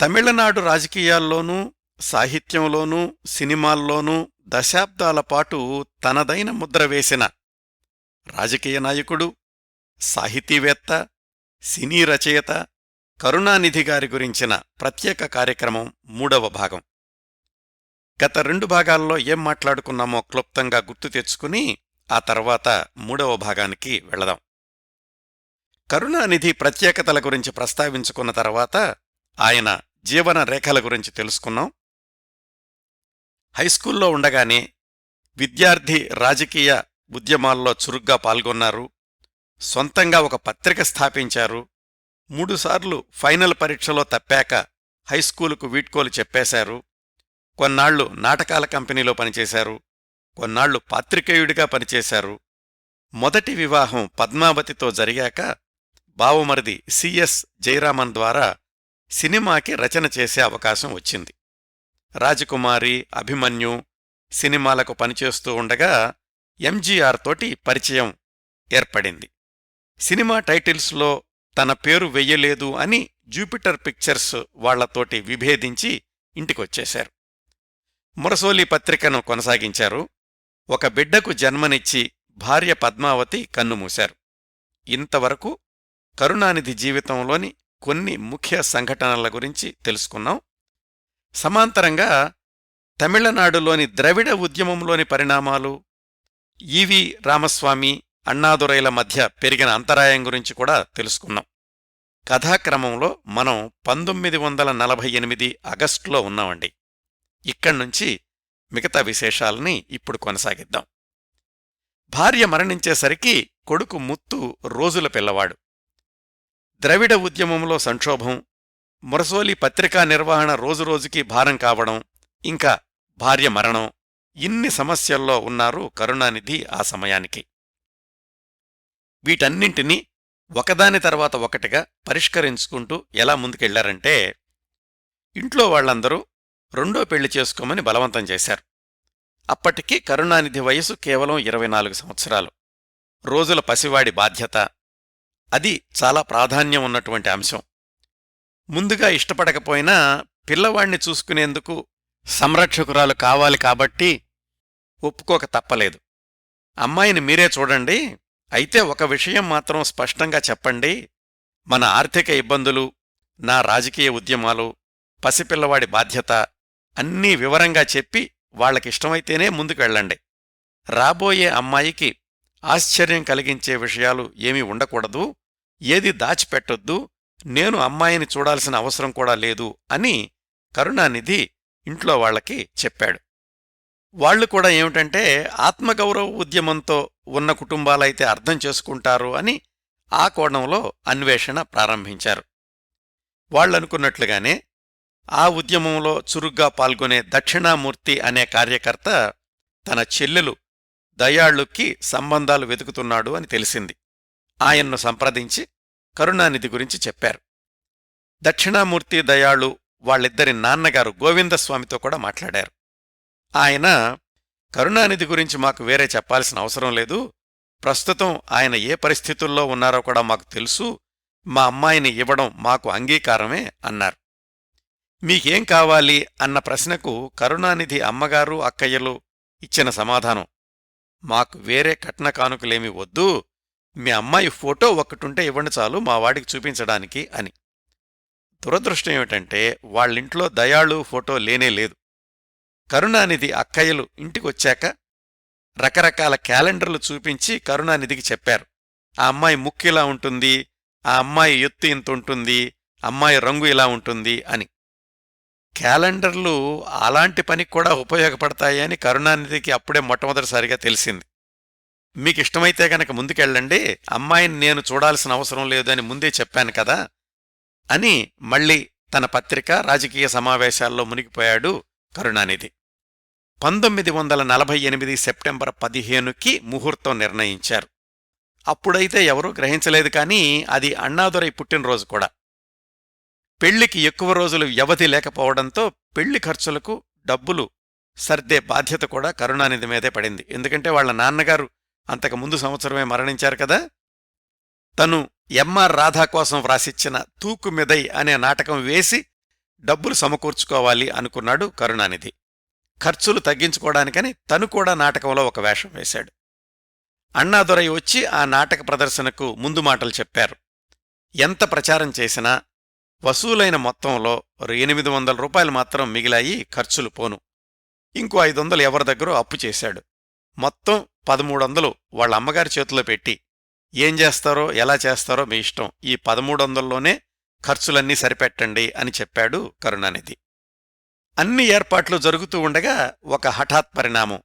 తమిళనాడు రాజకీయాల్లోనూ, సాహిత్యంలోనూ, సినిమాల్లోనూ దశాబ్దాల పాటు తనదైన ముద్ర వేసిన రాజకీయ నాయకుడు, సాహితీవేత్త, సినీ రచయిత కరుణానిధి గారి గురించిన ప్రత్యేక కార్యక్రమం 3వ భాగం. గత 2 భాగాల్లో ఏం మాట్లాడుకున్నామో క్లుప్తంగా గుర్తు తెచ్చుకుని ఆ తర్వాత 3వ భాగానికి వెళదాం. కరుణానిధి ప్రత్యేకతల గురించి ప్రస్తావించుకున్న తర్వాత ఆయన జీవన రేఖల గురించి తెలుసుకున్నాం. హైస్కూల్లో ఉండగానే విద్యార్థి రాజకీయ ఉద్యమాల్లో చురుగ్గా పాల్గొన్నారు. సొంతంగా ఒక పత్రిక స్థాపించారు. 3 సార్లు ఫైనల్ పరీక్షలో తప్పాక హైస్కూలుకు వీడ్కోలు చెప్పేశారు. కొన్నాళ్లు నాటకాల కంపెనీలో పనిచేశారు. కొన్నాళ్లు పాత్రికేయుడిగా పనిచేశారు. మొదటి వివాహం పద్మావతితో జరిగాక బావమరిది సిఎస్ జయరామన్ ద్వారా సినిమాకి రచన చేసే అవకాశం వచ్చింది. రాజకుమారి, అభిమన్యు సినిమాలకు పనిచేస్తూ ఉండగా ఎంజీఆర్ తోటి పరిచయం ఏర్పడింది. సినిమా టైటిల్స్లో తన పేరు వెయ్యలేదు అని జూపిటర్ పిక్చర్స్ వాళ్లతోటి విభేదించి ఇంటికొచ్చేశారు. మురసోలి పత్రికను కొనసాగించారు. ఒక బిడ్డకు జన్మనిచ్చి భార్య పద్మావతి కన్నుమూశారు. ఇంతవరకు కరుణానిధి జీవితంలోని కొన్ని ముఖ్య సంఘటనల గురించి తెలుసుకున్నాం. సమాంతరంగా తమిళనాడులోని ద్రవిడ ఉద్యమంలోని పరిణామాలు, ఈవి రామస్వామి, అన్నాదురైల మధ్య పెరిగిన అంతరాయం గురించి కూడా తెలుసుకున్నాం. కథాక్రమంలో మనం 1948 ఆగస్టులో ఉన్నామండి. ఇక్కడ్నుంచి మిగతా విశేషాల్ని ఇప్పుడు కొనసాగిద్దాం. భార్య మరణించేసరికి కొడుకు ముత్తు రోజుల పిల్లవాడు. ద్రవిడ ఉద్యమంలో సంక్షోభం, మురసోలి పత్రికా నిర్వహణ రోజురోజుకీ భారం కావడం, ఇంకా భార్య మరణం, ఇన్ని సమస్యల్లో ఉన్నారు కరుణానిధి ఆ సమయానికి. వీటన్నింటినీ ఒకదాని తర్వాత ఒకటిగా పరిష్కరించుకుంటూ ఎలా ముందుకెళ్లారంటే, ఇంట్లో వాళ్లందరూ 2వ పెళ్లి చేసుకోమని బలవంతం చేశారు. అప్పటికి కరుణానిధి వయసు కేవలం 24 సంవత్సరాలు. రోజుల పసివాడి బాధ్యత, అది చాలా ప్రాధాన్యం ఉన్నటువంటి అంశం. ముందుగా ఇష్టపడకపోయినా పిల్లవాణ్ణి చూసుకునేందుకు సంరక్షకురాలు కావాలి కాబట్టి ఒప్పుకోక తప్పలేదు. అమ్మాయిని మీరే చూడండి, అయితే ఒక విషయం మాత్రం స్పష్టంగా చెప్పండి, మన ఆర్థిక ఇబ్బందులు, నా రాజకీయ ఉద్యమాలు, పసిపిల్లవాడి బాధ్యత అన్నీ వివరంగా చెప్పి వాళ్లకిష్టమైతేనే ముందుకెళ్ళండి. రాబోయే అమ్మాయికి ఆశ్చర్యం కలిగించే విషయాలు ఏమీ ఉండకూడదు, ఏది దాచిపెట్టొద్దు, నేను అమ్మాయిని చూడాల్సిన అవసరం కూడా లేదు అని కరుణానిధి ఇంట్లో వాళ్లకి చెప్పాడు. వాళ్లు కూడా ఏమిటంటే, ఆత్మగౌరవ ఉద్యమంతో ఉన్న కుటుంబాలైతే అర్థం చేసుకుంటారు అని ఆ కోణంలో అన్వేషణ ప్రారంభించారు. వాళ్లనుకున్నట్లుగానే ఆ ఉద్యమంలో చురుగ్గా పాల్గొనే దక్షిణామూర్తి అనే కార్యకర్త తన చెల్లెలు దయాళుకి సంబంధాలు వెతుకుతున్నాడు అని తెలిసింది. ఆయన్ను సంప్రదించి కరుణానిధి గురించి చెప్పారు. దక్షిణామూర్తి, దయాళు వాళ్ళిద్దరి నాన్నగారు గోవిందస్వామితో కూడా మాట్లాడారు. ఆయన, కరుణానిధి గురించి మాకు వేరే చెప్పాల్సిన అవసరం లేదు, ప్రస్తుతం ఆయన ఏ పరిస్థితుల్లో ఉన్నారో కూడా మాకు తెలుసు, మా అమ్మాయిని ఇవ్వడం మాకు అంగీకారమే అన్నారు. మీకేం కావాలి అన్న ప్రశ్నకు కరుణానిధి అమ్మగారు, అక్కయ్యలు ఇచ్చిన సమాధానం, మాకు వేరే కట్న కానుకలేమీ వద్దు, మీ అమ్మాయి ఫోటో ఒక్కటుంటే ఇవ్వండి చాలు మా వాడికి చూపించడానికి అని. దురదృష్టం ఏమిటంటే వాళ్ళింట్లో దయాళు ఫోటో లేనేలేదు. కరుణానిధి అక్కయ్యలు ఇంటికొచ్చాక రకరకాల క్యాలెండర్లు చూపించి కరుణానిధికి చెప్పారు, ఆ అమ్మాయి ముక్కు ఇలా ఉంటుంది, ఆ అమ్మాయి ఎత్తు ఇంతుంటుంది, అమ్మాయి రంగు ఇలా ఉంటుంది అని. క్యాలెండర్లు అలాంటి పనికి కూడా ఉపయోగపడతాయి అని కరుణానిధికి అప్పుడే మొట్టమొదటిసారిగా తెలిసింది. మీకిష్టమైతే గనక ముందుకెళ్ళండి, అమ్మాయిని నేను చూడాల్సిన అవసరం లేదు అని ముందే చెప్పాను కదా అని మళ్లీ తన పత్రిక, రాజకీయ సమావేశాల్లో మునిగిపోయాడు కరుణానిధి. 1948 సెప్టెంబర్ 15కి ముహూర్తం నిర్ణయించారు. అప్పుడైతే ఎవరూ గ్రహించలేదు, కానీ అది అన్నాదురై పుట్టినరోజు కూడా. పెళ్లికి ఎక్కువ రోజులు వ్యవధి లేకపోవడంతో పెళ్లి ఖర్చులకు డబ్బులు సర్దే బాధ్యత కూడా కరుణానిధి మీదే పడింది. ఎందుకంటే వాళ్ల నాన్నగారు అంతకుముందు సంవత్సరమే మరణించారు కదా. తను ఎంఆర్ రాధా కోసం వ్రాసిచ్చిన తూకు మిదై అనే నాటకం వేసి డబ్బులు సమకూర్చుకోవాలి అనుకున్నాడు కరుణానిధి. ఖర్చులు తగ్గించుకోవడానికని తను కూడా నాటకంలో ఒక వేషం వేశాడు. అన్నాదురై వచ్చి ఆ నాటక ప్రదర్శనకు ముందు మాటలు చెప్పారు. ఎంత ప్రచారం చేసినా వసూలైన మొత్తంలో 800 రూపాయలు మాత్రం మిగిలాయి, ఖర్చులు పోను. ఇంకో 500 ఎవరి దగ్గరో అప్పు చేశాడు. మొత్తం 1300 వాళ్ళ అమ్మగారి చేతిలో పెట్టి, ఏం చేస్తారో ఎలా చేస్తారో మీ ఇష్టం, ఈ 1300లోనే ఖర్చులన్నీ సరిపెట్టండి అని చెప్పాడు కరుణానిధి. అన్ని ఏర్పాట్లు జరుగుతూ ఉండగా ఒక హఠాత్ పరిణామం.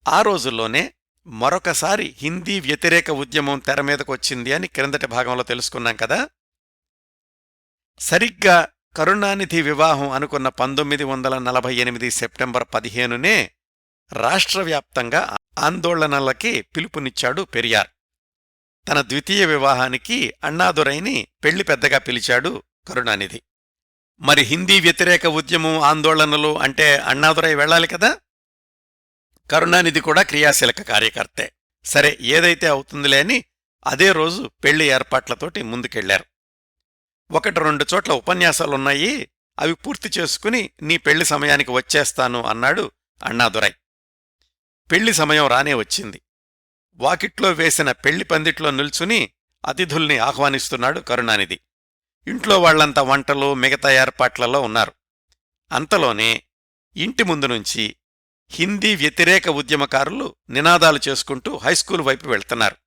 ఆ రోజుల్లోనే మరొకసారి హిందీ వ్యతిరేక ఉద్యమం తెరమీదకొచ్చింది అని క్రిందటి భాగంలో తెలుసుకున్నాం కదా. సరిగ్గా కరుణానిధి వివాహం అనుకున్న 1948 సెప్టెంబర్ 15నే రాష్ట్రవ్యాప్తంగా ఆందోళనలకి పిలుపునిచ్చాడు పెరియార్. తన ద్వితీయ వివాహానికి అన్నాదురైని పెళ్లి పెద్దగా పిలిచాడు కరుణానిధి. మరి హిందీ వ్యతిరేక ఉద్యమం ఆందోళనలు అంటే అన్నాదురై వెళ్ళాలి కదా. కరుణానిధి కూడా క్రియాశీలక కార్యకర్తే. సరే, ఏదైతే అవుతుందిలే అని అదే రోజు పెళ్లి ఏర్పాట్లతోటి ముందుకెళ్లారు. 1-2 చోట్ల ఉపన్యాసాలున్నాయి, అవి పూర్తి చేసుకుని నీ పెళ్లి సమయానికి వచ్చేస్తాను అన్నాడు అన్నాదురై. పెళ్లి సమయం రానే వచ్చింది. వాకిట్లో వేసిన పెళ్లి పందిట్లో నిల్చుని అతిథుల్ని ఆహ్వానిస్తున్నాడు కరుణానిధి. ఇంట్లో వాళ్లంతా వంటలు మిగతా ఏర్పాట్లలో ఉన్నారు. అంతలోనే ఇంటి ముందు నుంచి హిందీ వ్యతిరేక ఉద్యమకారులు నినాదాలు చేసుకుంటూ హైస్కూలు వైపు వెళ్తున్నారు.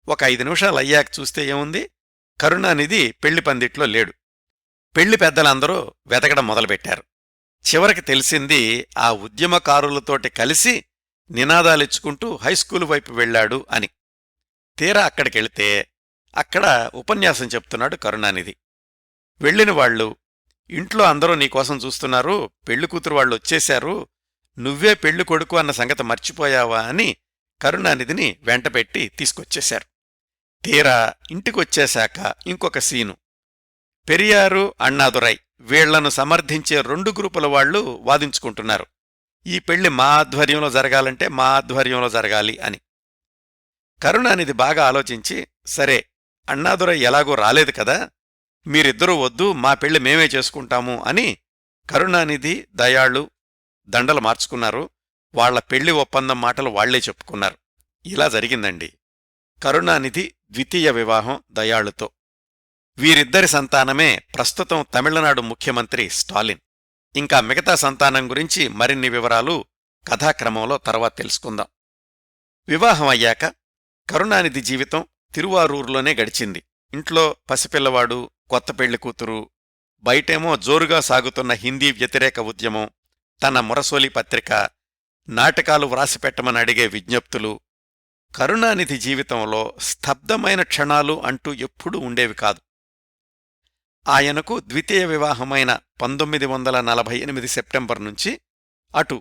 ఒక 5 నిమిషాలు అయ్యాక చూస్తే ఏముంది, కరుణానిధి పెళ్లి పందిట్లో లేడు. పెళ్లి పెద్దలందరూ వెతకడం మొదలుపెట్టారు. చివరికి తెలిసింది, ఆ ఉద్యమకారులతోటి కలిసి నినాదాలిచ్చుకుంటూ హైస్కూలు వైపు వెళ్లాడు అని. తీరా అక్కడికెళితే అక్కడ ఉపన్యాసం చెప్తున్నాడు కరుణానిధి. వెళ్లిన వాళ్లు, ఇంట్లో అందరూ నీకోసం చూస్తున్నారు, పెళ్లికూతురు వాళ్ళు వచ్చేశారు, నువ్వే పెళ్లి కొడుకు అన్న సంగతి మర్చిపోయావా అని కరుణానిధిని వెంటపెట్టి తీసుకొచ్చేశారు. తీరా ఇంటికొచ్చేశాక ఇంకొక సీను. పెరియారు, అన్నాదురై వీళ్లను సమర్థించే 2 గ్రూపుల వాళ్లు వాదించుకుంటున్నారు. ఈ పెళ్లి మా ఆధ్వర్యంలో జరగాలంటే మా ఆధ్వర్యంలో జరగాలి అని. కరుణానిధి బాగా ఆలోచించి, సరే అన్నాదురై ఎలాగో రాలేదు కదా, మీరిద్దరూ వద్దు, మా పెళ్లి మేమే చేసుకుంటాము అని కరుణానిధి, దయాళు దండలు మార్చుకున్నారు. వాళ్ల పెళ్లి ఒప్పందం మాటలు వాళ్లే చెప్పుకున్నారు. ఇలా జరిగిందండి కరుణానిధి ద్వితీయ వివాహం దయాళుతో. వీరిద్దరి సంతానమే ప్రస్తుతం తమిళనాడు ముఖ్యమంత్రి స్టాలిన్. ఇంకా మిగతా సంతానం గురించి మరిన్ని వివరాలు కథాక్రమంలో తర్వాత తెలుసుకుందాం. వివాహం అయ్యాక కరుణానిధి జీవితం తిరువారూరులోనే గడిచింది. ఇంట్లో పసిపిల్లవాడు, కొత్త పెళ్లి కూతురు, బయటేమో జోరుగా సాగుతున్న హిందీ వ్యతిరేక ఉద్యమం, తన మురసోలి పత్రిక, నాటకాలు వ్రాసిపెట్టమని అడిగే విజ్ఞప్తులు. కరుణానిధి జీవితంలో స్తబ్దమైన క్షణాలు అంటూ ఎప్పుడూ ఉండేవి కాదు. ఆయనకు ద్వితీయ వివాహమైన 1948 సెప్టెంబర్ నుంచి అటు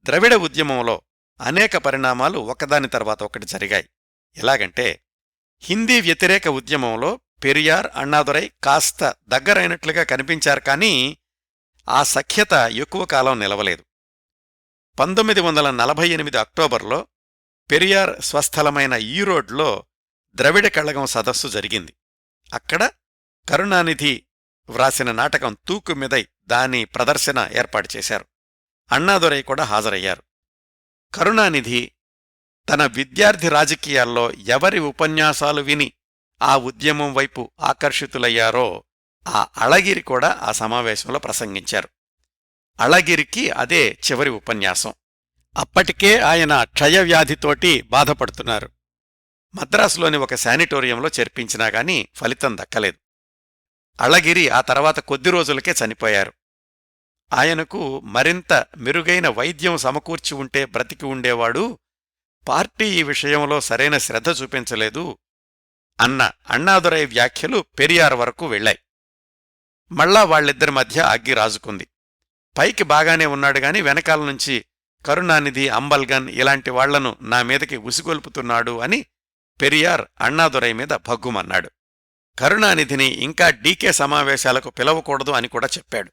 ద్రవిడ ఉద్యమంలో అనేక పరిణామాలు ఒకదాని తర్వాత ఒకటి జరిగాయి. ఎలాగంటే, హిందీ వ్యతిరేక ఉద్యమంలో పెరియార్, అన్నాదురై కాస్త దగ్గరైనట్లుగా కనిపించారు, కానీ ఆ సఖ్యత ఎక్కువ కాలం నిలవలేదు. 1948 అక్టోబర్లో పెరియార్ స్వస్థలమైన ఈరోడ్లో ద్రవిడ కళగం సదస్సు జరిగింది. అక్కడ కరుణానిధి వ్రాసిన నాటకం తూకుమిదై దాని ప్రదర్శన ఏర్పాటు చేశారు. అన్నాదురై కూడా హాజరయ్యారు. కరుణానిధి తన విద్యార్థి రాజకీయాల్లో ఎవరి ఉపన్యాసాలు విని ఆ ఉద్యమం వైపు ఆకర్షితులయ్యారో ఆ అళగిరి కూడా ఆ సమావేశంలో ప్రసంగించారు. అళగిరికి అదే చివరి ఉపన్యాసం. అప్పటికే ఆయన క్షయవ్యాధితోటి బాధపడుతున్నారు. మద్రాసులోని ఒక శానిటోరియంలో చేర్పించినా గాని ఫలితం దక్కలేదు. అళగిరి ఆ తర్వాత కొద్ది రోజులకే చనిపోయారు. ఆయనకు మరింత మెరుగైన వైద్యం సమకూర్చి ఉంటే బ్రతికి ఉండేవాడు, పార్టీ ఈ విషయంలో సరైన శ్రద్ధ చూపించలేదు అన్న అన్నాదురై వ్యాఖ్యలు పెరియార్ వరకు వెళ్లాయి. మళ్ళా వాళ్ళిద్దరి మధ్య అగ్గి రాజుకుంది. పైకి బాగానే ఉన్నాడుగాని వెనకాల నుంచి కరుణానిధి, అంబల్గన్ ఇలాంటి వాళ్లను నా మీదకి ఉసిగొల్పుతున్నాడు అని పెరియార్ అన్నాదురై మీద భగ్గుమన్నాడు. కరుణానిధిని ఇంకా డీకే సమావేశాలకు పిలవకూడదు అని కూడా చెప్పాడు.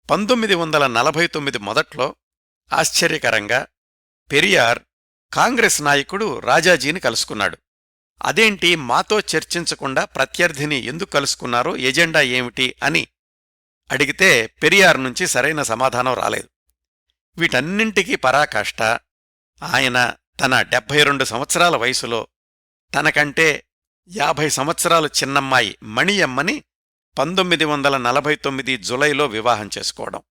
1949 మొదట్లో ఆశ్చర్యకరంగా పెరియార్ కాంగ్రెస్ నాయకుడు రాజాజీని కలుసుకున్నాడు. అదేంటి, మాతో చర్చించకుండా ప్రత్యర్థిని ఎందుకు కలుసుకున్నారో, ఎజెండా ఏమిటి అని అడిగితే పెరియార్ నుంచి సరైన సమాధానం రాలేదు. వీటన్నింటికీ పరాకాష్ట ఆయన తన 72 సంవత్సరాల వయసులో తనకంటే 50 సంవత్సరాలు చిన్నమ్మాయి మణియమ్మని 1949 జులైలో వివాహం చేసుకోవడం.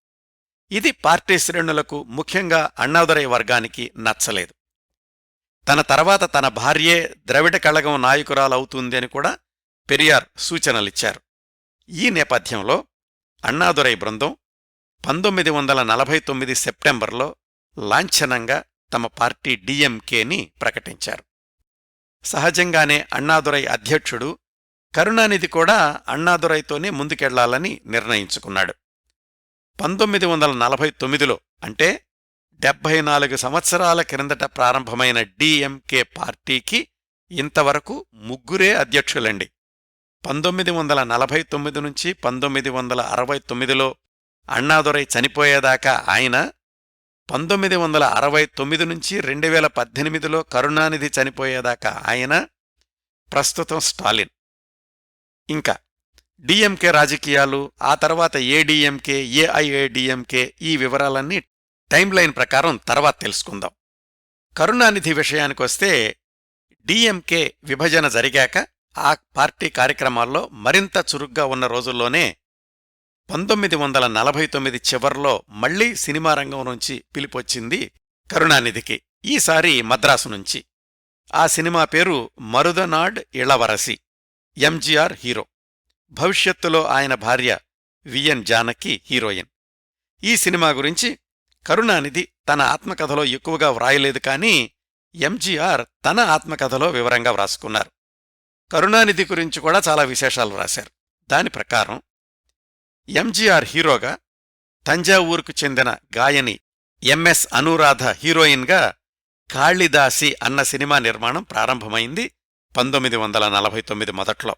ఇది పార్టీ శ్రేణులకు, ముఖ్యంగా అన్నాదురై వర్గానికి నచ్చలేదు. తన తర్వాత తన భార్యే ద్రవిడ కళగం నాయకురాలవుతుంది అని కూడా పెరియార్ సూచనలిచ్చారు. ఈ నేపథ్యంలో అన్నాదురై బృందం 1949 సెప్టెంబర్లో లాంఛనంగా తమ పార్టీ డిఎంకేని ప్రకటించారు. సహజంగానే అన్నాదురై అధ్యక్షుడు కరుణానిధి కూడా అన్నాదురైతోనే ముందుకెళ్లాలని నిర్ణయించుకున్నాడు. 1949లో అంటే 74 సంవత్సరాల క్రిందట ప్రారంభమైన డిఎంకే పార్టీకి ఇంతవరకు ముగ్గురే అధ్యక్షులండి. 1949 నుంచి 1969లో అన్నాదురై చనిపోయేదాకా ఆయన, 1969 నుంచి 2018లో కరుణానిధి చనిపోయేదాకా ఆయన, ప్రస్తుతం స్టాలిన్. ఇంకా డిఎంకే రాజకీయాలు, ఆ తర్వాత ఏడీఎంకే, ఏఐఏడీఎంకే, ఈ వివరాలన్నీ టైంలైన్ ప్రకారం తర్వాత తెలుసుకుందాం. కరుణానిధి విషయానికొస్తే డిఎంకే విభజన జరిగాక ఆ పార్టీ కార్యక్రమాల్లో మరింత చురుగ్గా ఉన్న రోజుల్లోనే 1949 చివర్లో మళ్లీ సినిమా రంగం నుంచి పిలిపొచ్చింది కరుణానిధికి, ఈసారి మద్రాసు నుంచి. ఆ సినిమా పేరు మరుదనాడ్ ఇళవరసి. ఎంజీఆర్ హీరో. భవిష్యత్తులో ఆయన భార్య విఎన్ జానకి హీరోయిన్. ఈ సినిమా గురించి కరుణానిధి తన ఆత్మకథలో ఎక్కువగా వ్రాయలేదు, కానీ ఎంజీఆర్ తన ఆత్మకథలో వివరంగా వ్రాసుకున్నారు. కరుణానిధి గురించి కూడా చాలా విశేషాలు రాశారు. దాని ప్రకారం ఎంజీఆర్ హీరోగా, తంజావూరుకు చెందిన గాయని ఎంఎస్ అనురాధ హీరోయిన్గా కాళిదాసి అన్న సినిమా నిర్మాణం ప్రారంభమైంది 1949 మొదట్లో.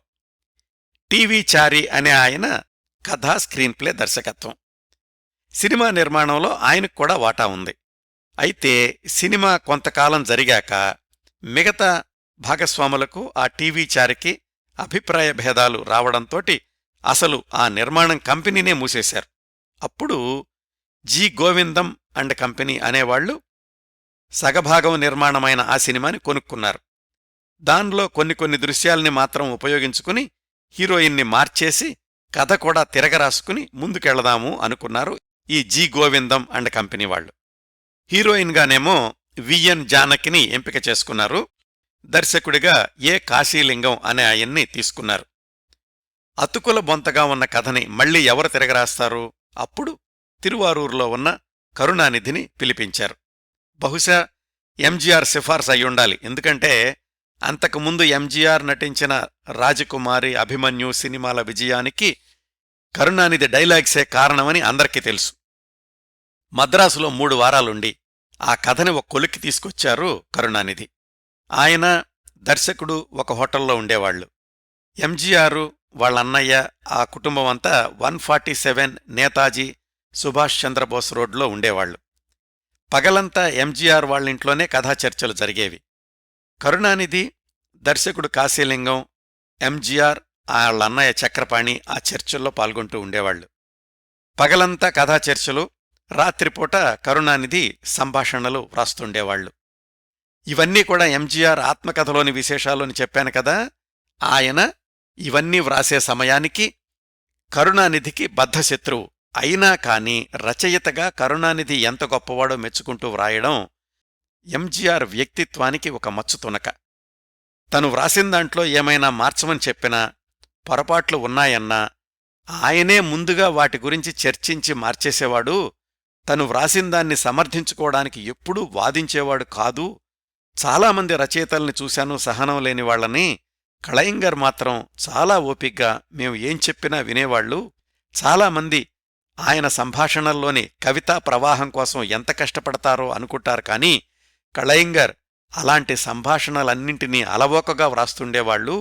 టీవీ చారి అనే ఆయన కథా స్క్రీన్ప్లే దర్శకత్వం. సినిమా నిర్మాణంలో ఆయనకు కూడా వాటా ఉంది. అయితే సినిమా కొంతకాలం జరిగాక మిగతా భాగస్వాములకు ఆ టీవీ చారికి అభిప్రాయ భేదాలు రావడంతోటి అసలు ఆ నిర్మాణం కంపెనీనే మూసేశారు. అప్పుడు జి గోవిందం అండ్ కంపెనీ అనేవాళ్లు సగభాగం నిర్మాణమైన ఆ సినిమాని కొనుక్కున్నారు. దానిలో కొన్ని దృశ్యాల్ని మాత్రం ఉపయోగించుకుని హీరోయిన్ని మార్చేసి కథ కూడా తిరగరాసుకుని ముందుకెళ్దాము అనుకున్నారు ఈ జి గోవిందం అండ్ కంపెనీ వాళ్లు. హీరోయిన్గానేమో విఎన్ జానకిని ఎంపిక చేసుకున్నారు. దర్శకుడిగా ఏ కాశీలింగం అనే ఆయన్ని తీసుకున్నారు. అతుకుల బొంతగా ఉన్న కథని మళ్లీ ఎవరు తిరగరాస్తారు? అప్పుడు తిరువారూరులో ఉన్న కరుణానిధిని పిలిపించారు. బహుశా ఎంజీఆర్ సిఫార్సు అయ్యుండాలి. ఎందుకంటే అంతకుముందు ఎంజీఆర్ నటించిన రాజకుమారి, అభిమన్యు సినిమాల విజయానికి కరుణానిధి డైలాగ్సే కారణమని అందరికీ తెలుసు. మద్రాసులో 3 వారాలుండి ఆ కథని ఒక కొలిక్కి తీసుకొచ్చారు కరుణానిధి. ఆయన, దర్శకుడు ఒక హోటల్లో ఉండేవాళ్లు. ఎంజీఆర్, వాళ్ళన్నయ్య, ఆ కుటుంబం అంతా 147 నేతాజీ సుభాష్ చంద్రబోస్ రోడ్లో ఉండేవాళ్లు. పగలంతా ఎంజీఆర్ వాళ్ళింట్లోనే కథా చర్చలు జరిగేవి. కరుణానిధి, దర్శకుడు కాశీలింగం, ఎంజీఆర్, వాళ్ళన్నయ్య చక్రపాణి ఆ చర్చల్లో పాల్గొంటూ ఉండేవాళ్లు. పగలంతా కథా చర్చలు, రాత్రిపూట కరుణానిధి సంభాషణలు వ్రాస్తుండేవాళ్లు. ఇవన్నీ కూడా ఎంజీఆర్ ఆత్మకథలోని విశేషాలని చెప్పాను కదా. ఆయన ఇవన్నీ వ్రాసే సమయానికి కరుణానిధికి బద్ధశత్రువు. అయినా కాని రచయితగా కరుణానిధి ఎంత గొప్పవాడో మెచ్చుకుంటూ వ్రాయడం ఎంజీఆర్ వ్యక్తిత్వానికి ఒక మచ్చు తునక. తను వ్రాసిందాంట్లో ఏమైనా మార్చమని చెప్పినా, పొరపాట్లు ఉన్నాయన్నా ఆయనే ముందుగా వాటి గురించి చర్చించి మార్చేసేవాడు. తను వ్రాసిందాన్ని సమర్థించుకోవడానికి ఎప్పుడూ వాదించేవాడు కాదు. చాలామంది రచయితల్ని చూశాను సహనం లేని వాళ్లని. కళయింగర్ మాత్రం చాలా ఓపిగ్గా మేము ఏం చెప్పినా వినేవాళ్లు. చాలామంది ఆయన సంభాషణల్లోని కవితా ప్రవాహం కోసం ఎంత కష్టపడతారో అనుకుంటారు, కానీ కళయింగర్ అలాంటి సంభాషణలన్నింటినీ అలవోకగా వ్రాస్తుండేవాళ్లు.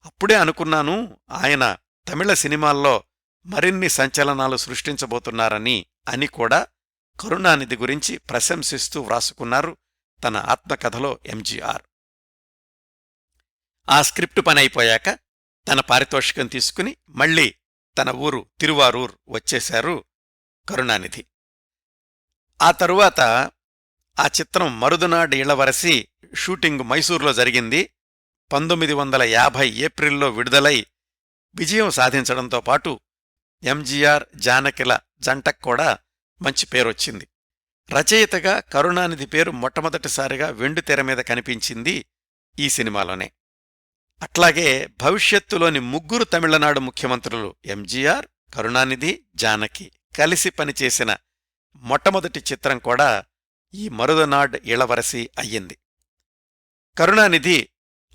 అప్పుడే అనుకున్నాను ఆయన తమిళ సినిమాల్లో మరిన్ని సంచలనాలు సృష్టించబోతున్నారని అని కూడా కరుణానిధి గురించి ప్రశంసిస్తూ వ్రాసుకున్నారు తన ఆత్మకథలో ఎంజీఆర్. ఆ స్క్రిప్టు పనైపోయాక తన పారితోషికం తీసుకుని మళ్లీ తన ఊరు తిరువారూర్ వచ్చేశారు కరుణానిధి. ఆ తరువాత ఆ చిత్రం మరుదునాడు ఇళవరసి షూటింగ్ మైసూర్లో జరిగింది. 1950 ఏప్రిల్లో విడుదలై విజయం సాధించడంతో పాటు ఎంజీఆర్ జానకిల జంటక్కూడా మంచి పేరొచ్చింది. రచయితగా కరుణానిధి పేరు మొట్టమొదటిసారిగా వెండితెర మీద కనిపించింది ఈ సినిమాలోనే. అట్లాగే భవిష్యత్తులోని ముగ్గురు తమిళనాడు ముఖ్యమంత్రులు ఎంజీఆర్, కరుణానిధి, జానకి కలిసి పనిచేసిన మొట్టమొదటి చిత్రం కూడా ఈ మరుదనాడ్ ఇళవరసి అయ్యింది. కరుణానిధి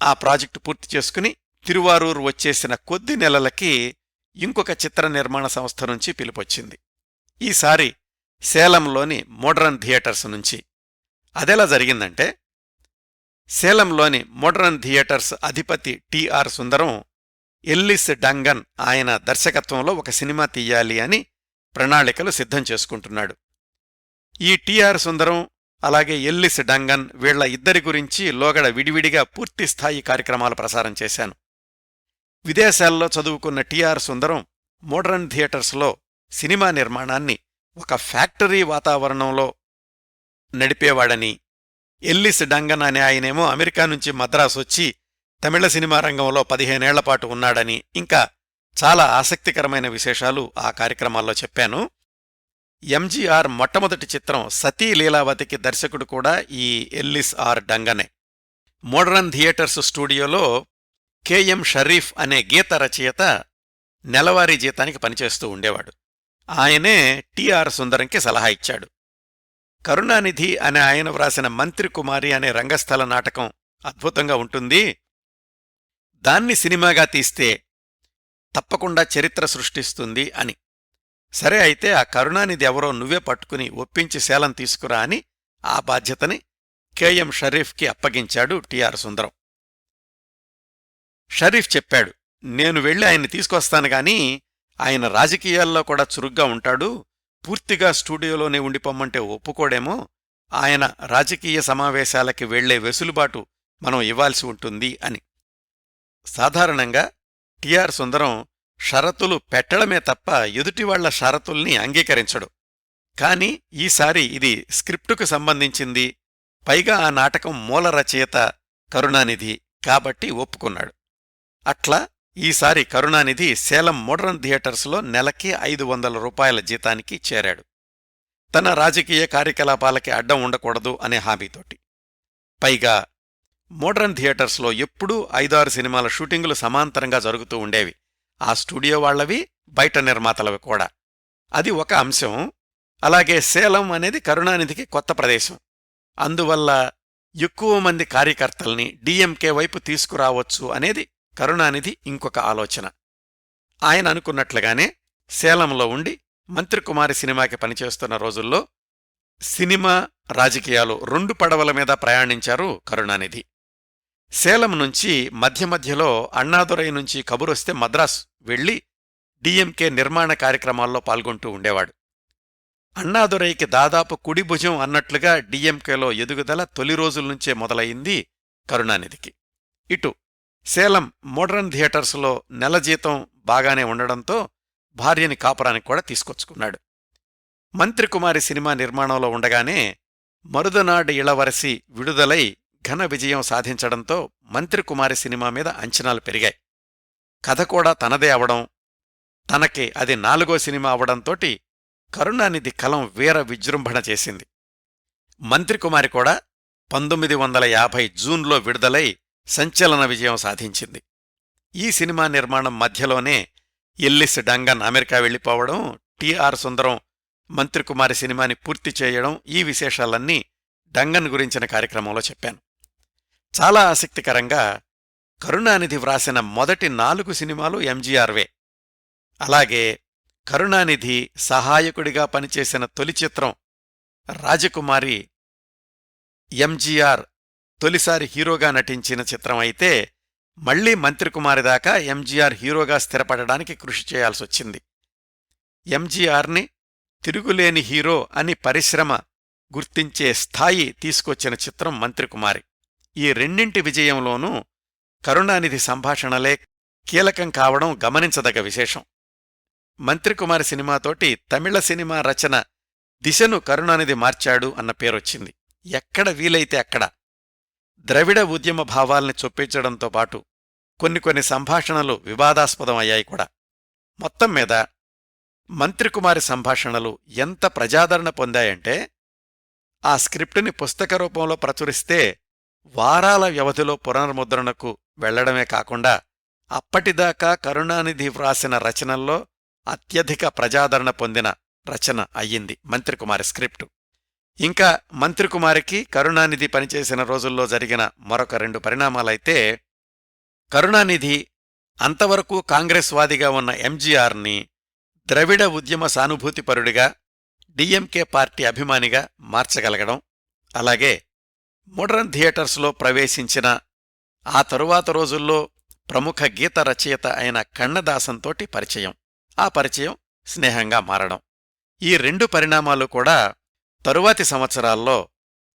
ఆ ప్రాజెక్టు పూర్తి చేసుకుని తిరువారూర్ వచ్చేసిన కొద్ది నెలలకి ఇంకొక చిత్ర నిర్మాణ సంస్థ నుంచి పిలుపొచ్చింది. ఈసారి సేలంలోని మోడ్రన్ థియేటర్స్ నుంచి. అదెలా జరిగిందంటే, సేలంలోని మోడ్రన్ థియేటర్స్ అధిపతి టిఆర్ సుందరం ఎల్లిస్ డంగన్ ఆయన దర్శకత్వంలో ఒక సినిమా తీయాలి అని ప్రణాళికలు సిద్ధం చేసుకుంటున్నాడు. ఈ టిఆర్ సుందరం అలాగే ఎల్లిస్ డంగన్ వీళ్ల ఇద్దరి గురించి లోగడ విడివిడిగా పూర్తిస్థాయి కార్యక్రమాలు ప్రసారం చేశాను. విదేశాల్లో చదువుకున్న టిఆర్ సుందరం మోడ్రన్ థియేటర్స్లో సినిమా నిర్మాణాన్ని ఒక ఫ్యాక్టరీ వాతావరణంలో నడిపేవాడని, ఎల్లిస్ డంగన్ అనే ఆయనేమో అమెరికా నుంచి మద్రాసు వచ్చి తమిళ సినిమా రంగంలో 15 ఏళ్లపాటు ఉన్నాడని, ఇంకా చాలా ఆసక్తికరమైన విశేషాలు ఆ కార్యక్రమాల్లో చెప్పాను. ఎంజీఆర్ మొట్టమొదటి చిత్రం సతీ లీలావతికి దర్శకుడు కూడా ఈ ఎల్లిస్ ఆర్ డంగనే. మోడ్రన్ థియేటర్స్ స్టూడియోలో కెఎం షరీఫ్ అనే గీత రచయిత నెలవారీ జీతానికి పనిచేస్తూ ఉండేవాడు. ఆయనే టిఆర్ సుందరంకి సలహా ఇచ్చాడు. కరుణానిధి అనే ఆయన వ్రాసిన మంత్రి కుమారి అనే రంగస్థల నాటకం అద్భుతంగా ఉంటుంది, దాన్ని సినిమాగా తీస్తే తప్పకుండా చరిత్ర సృష్టిస్తుంది అని. సరే అయితే ఆ కరుణానిధి ఎవరో నువ్వే పట్టుకుని ఒప్పించి సేలం తీసుకురా అని ఆ బాధ్యతని కెఎం షరీఫ్కి అప్పగించాడు టిఆర్ సుందరం. షరీఫ్ చెప్పాడు, నేను వెళ్ళి ఆయన్ని తీసుకొస్తాను గాని ఆయన రాజకీయాల్లో కూడా చురుగ్గా ఉంటాడు, పూర్తిగా స్టూడియోలోనే ఉండిపోమ్మంటే ఒప్పుకోడేమో, ఆయన రాజకీయ సమావేశాలకి వెళ్లే వెసులుబాటు మనం ఇవ్వాల్సి ఉంటుంది అని. సాధారణంగా టిఆర్ సుందరం షరతులు పెట్టడమే తప్ప ఎదుటివాళ్ల షరతుల్ని అంగీకరించడు. కాని ఈసారి ఇది స్క్రిప్టుకు సంబంధించింది, పైగా ఆ నాటకం మూల రచయిత కరుణానిధి కాబట్టి ఒప్పుకున్నాడు. అట్లా ఈసారి కరుణానిధి సేలం మోడ్రన్ థియేటర్స్లో నెలకి 500 రూపాయల జీతానికి చేరాడు. తన రాజకీయ కార్యకలాపాలకి అడ్డం ఉండకూడదు అనే హామీతోటి. పైగా మోడ్రన్ థియేటర్స్లో ఎప్పుడూ 5-6 సినిమాల షూటింగులు సమాంతరంగా జరుగుతూ ఉండేవి. ఆ స్టూడియో వాళ్లవి, బయట నిర్మాతలవి కూడా. అది ఒక అంశం. అలాగే సేలం అనేది కరుణానిధికి కొత్త ప్రదేశం. అందువల్ల ఎక్కువ మంది కార్యకర్తల్ని డిఎంకే వైపు తీసుకురావచ్చు అనేది కరుణానిధి ఇంకొక ఆలోచన. ఆయన అనుకున్నట్లుగానే సేలంలో ఉండి మంత్రికుమారి సినిమాకి పనిచేస్తున్న రోజుల్లో సినిమా, రాజకీయాలు 2 పడవల మీద ప్రయాణించారు కరుణానిధి. సేలం నుంచి మధ్య మధ్యలో అన్నాదురై నుంచి కబురొస్తే మద్రాస్ వెళ్లి డిఎంకే నిర్మాణ కార్యక్రమాల్లో పాల్గొంటూ ఉండేవాడు. అన్నాదురైకి దాదాపు కుడి భుజం అన్నట్లుగా డిఎంకేలో ఎదుగుదల తొలి రోజుల్నుంచే మొదలయింది కరుణానిధికి. ఇటు సేలం మోడ్రన్ థియేటర్స్లో నెల జీతం బాగానే ఉండడంతో భార్యని కాపురానికి కూడా తీసుకొచ్చుకున్నాడు. మంత్రికుమారి సినిమా నిర్మాణంలో ఉండగానే మరుదనాడు ఇళవరసి విడుదలై ఘన విజయం సాధించడంతో మంత్రికుమారి సినిమా మీద అంచనాలు పెరిగాయి. కథ కూడా తనదే అవడం, తనకి అది 4వ సినిమా అవడంతోటి కరుణానిధి కలం వీర విజృంభణ చేసింది. మంత్రికుమారి కూడా 1950 జూన్లో విడుదలై సంచలన విజయం సాధించింది. ఈ సినిమా నిర్మాణం మధ్యలోనే ఎల్లిస్ డంగన్ అమెరికా వెళ్లిపోవడం, టిఆర్ సుందరం మంత్రికుమారి సినిమాని పూర్తి చేయడం, ఈ విశేషాలన్నీ డంగన్ గురించిన కార్యక్రమంలో చెప్పాను. చాలా ఆసక్తికరంగా కరుణానిధి వ్రాసిన మొదటి 4 సినిమాలు ఎంజీఆర్వే. అలాగే కరుణానిధి సహాయకుడిగా పనిచేసిన తొలి చిత్రం రాజకుమారి ఎంజీఆర్ తొలిసారి హీరోగా నటించిన చిత్రం అయితే, మళ్లీ మంత్రికుమారి దాకా ఎంజీఆర్ హీరోగా స్థిరపడడానికి కృషి చేయాల్సొచ్చింది. ఎంజీఆర్ని తిరుగులేని హీరో అని పరిశ్రమ గుర్తించే స్థాయి తీసుకొచ్చిన చిత్రం మంత్రికుమారి. ఈ రెండింటి విజయంలోనూ కరుణానిధి సంభాషణలే కీలకం కావడం గమనించదగ్గ విశేషం. మంత్రికుమారి సినిమాతోటి తమిళ సినిమా రచన దిశను కరుణానిధి మార్చాడు అన్న పేరొచ్చింది. ఎక్కడ వీలైతే అక్కడ ద్రవిడ ఉద్యమ భావాల్ని చొప్పించడంతో పాటు కొన్ని సంభాషణలు వివాదాస్పదం అయ్యాయి కూడా. మొత్తం మీద మంత్రికుమారి సంభాషణలు ఎంత ప్రజాదరణ పొందాయంటే ఆ స్క్రిప్టుని పుస్తక రూపంలో ప్రచురిస్తే వారాల వ్యవధిలో పునర్ముద్రణకు వెళ్లడమే కాకుండా అప్పటిదాకా కరుణానిధి వ్రాసిన రచనల్లో అత్యధిక ప్రజాదరణ పొందిన రచన అయ్యింది మంత్రికుమారి స్క్రిప్టు. ఇంకా మంత్రికుమారికి కరుణానిధి పనిచేసిన రోజుల్లో జరిగిన మరొక 2 పరిణామాలైతే, కరుణానిధి అంతవరకు కాంగ్రెస్ వాదిగా ఉన్న ఎంజీఆర్ని ద్రవిడ ఉద్యమ సానుభూతిపరుడిగా, డిఎంకే పార్టీ అభిమానిగా మార్చగలగడం, అలాగే మోడరన్ థియేటర్స్లో ప్రవేశించిన ఆ తరువాత రోజుల్లో ప్రముఖ గీత రచయిత అయిన కన్నదాసంతోటి పరిచయం, ఆ పరిచయం స్నేహంగా మారడం. ఈ 2 పరిణామాలు కూడా తరువాతి సంవత్సరాల్లో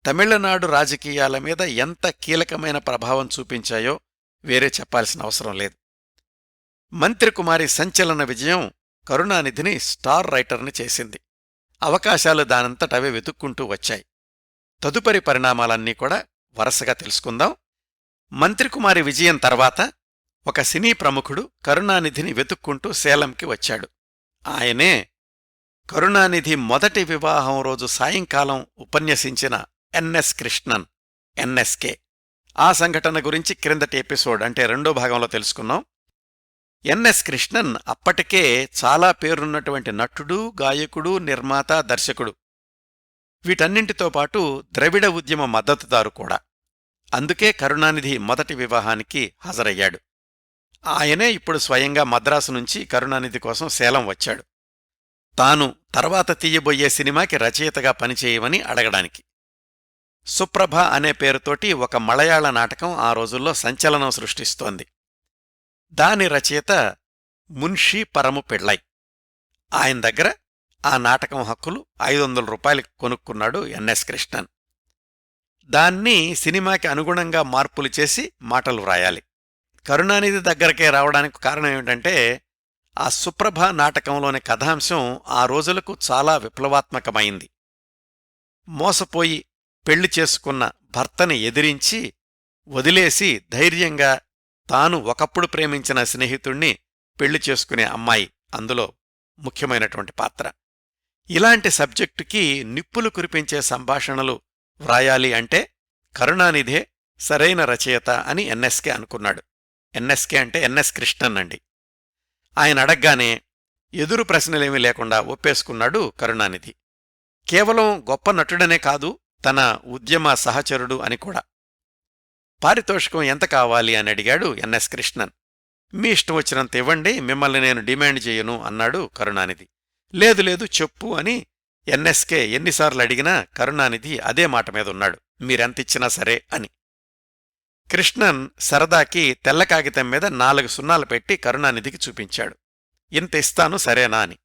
తమిళనాడు రాజకీయాల మీద ఎంత కీలకమైన ప్రభావం చూపించాయో వేరే చెప్పాల్సిన అవసరం లేదు. మంత్రికుమారి సంచలన విజయం కరుణానిధిని స్టార్ రైటర్ని చేసింది. అవకాశాలు దానంతటవే వెతుక్కుంటూ వచ్చాయి. తదుపరి పరిణామాలన్నీ కూడా వరసగా తెలుసుకుందాం. మంత్రికుమారి విజయం తర్వాత ఒక సినీ ప్రముఖుడు కరుణానిధిని వెతుక్కుంటూ సేలంకి వచ్చాడు. ఆయనే కరుణానిధి మొదటి వివాహం రోజు సాయంకాలం ఉపన్యసించిన ఎన్ఎస్ కృష్ణన్, ఎన్ఎస్కే. ఆ సంఘటన గురించి క్రిందటి ఎపిసోడ్ అంటే 2వ భాగంలో తెలుసుకున్నాం. ఎన్ఎస్ కృష్ణన్ అప్పటికే చాలా పేరున్నటువంటి నటుడు, గాయకుడు, నిర్మాత, దర్శకుడు. వీటన్నింటితో పాటు ద్రవిడ ఉద్యమ మద్దతుదారు కూడా. అందుకే కరుణానిధి మొదటి వివాహానికి హాజరయ్యాడు. ఆయనే ఇప్పుడు స్వయంగా మద్రాసు నుంచి కరుణానిధి కోసం సేలం వచ్చాడు, తాను తర్వాత తీయబోయే సినిమాకి రచయితగా పనిచేయమని అడగడానికి. సుప్రభ అనే పేరుతోటి ఒక మలయాళ నాటకం ఆ రోజుల్లో సంచలనం సృష్టిస్తోంది. దాని రచయిత మున్షీ పరము పిళ్ళై. ఆయన దగ్గర ఆ నాటకం హక్కులు 500 రూపాయలకి కొనుక్కున్నాడు ఎన్ఎస్ కృష్ణన్. దాన్ని సినిమాకి అనుగుణంగా మార్పులు చేసి మాటలు వ్రాయాలి. కరుణానిధి దగ్గరకే రావడానికి కారణం ఏమిటంటే, ఆ సుప్రభ నాటకంలోని కథాంశం ఆ రోజులకు చాలా విప్లవాత్మకమైంది. మోసపోయి పెళ్లి చేసుకున్న భర్తని ఎదిరించి వదిలేసి ధైర్యంగా తాను ఒకప్పుడు ప్రేమించిన స్నేహితుణ్ణి పెళ్లి చేసుకునే అమ్మాయి అందులో ముఖ్యమైనటువంటి పాత్ర. ఇలాంటి సబ్జెక్టుకి నిప్పులు కురిపించే సంభాషణలు వ్రాయాలి అంటే కరుణానిధే సరైన రచయిత అని ఎన్ఎస్కే అనుకున్నాడు. ఎన్ఎస్కే అంటే ఎన్ఎస్ కృష్ణన్ అండి. ఆయన అడగ్గానే ఎదురు ప్రశ్నలేమీ లేకుండా ఒప్పేసుకున్నాడు కరుణానిధి. కేవలం గొప్ప నటుడనే కాదు, తన ఉద్యమ సహచరుడు అని కూడా. పారితోషికం ఎంత కావాలి అని అడిగాడు ఎన్ఎస్ కృష్ణన్. మీ ఇష్టం వచ్చినంత ఇవ్వండి, మిమ్మల్ని నేను డిమాండ్ చేయను అన్నాడు కరుణానిధి. లేదు లేదు చెప్పు అని ఎన్ఎస్కే ఎన్నిసార్లు అడిగినా కరుణానిధి అదే మాట మీద ఉన్నాడు, మీరెంతిచ్చినా సరే అని. కృష్ణన్ సరదాకి తెల్ల కాగితం మీద 4 సున్నాలు పెట్టి కరుణానిధికి చూపించాడు. ఇంత ఇస్తాను సరేనా అని.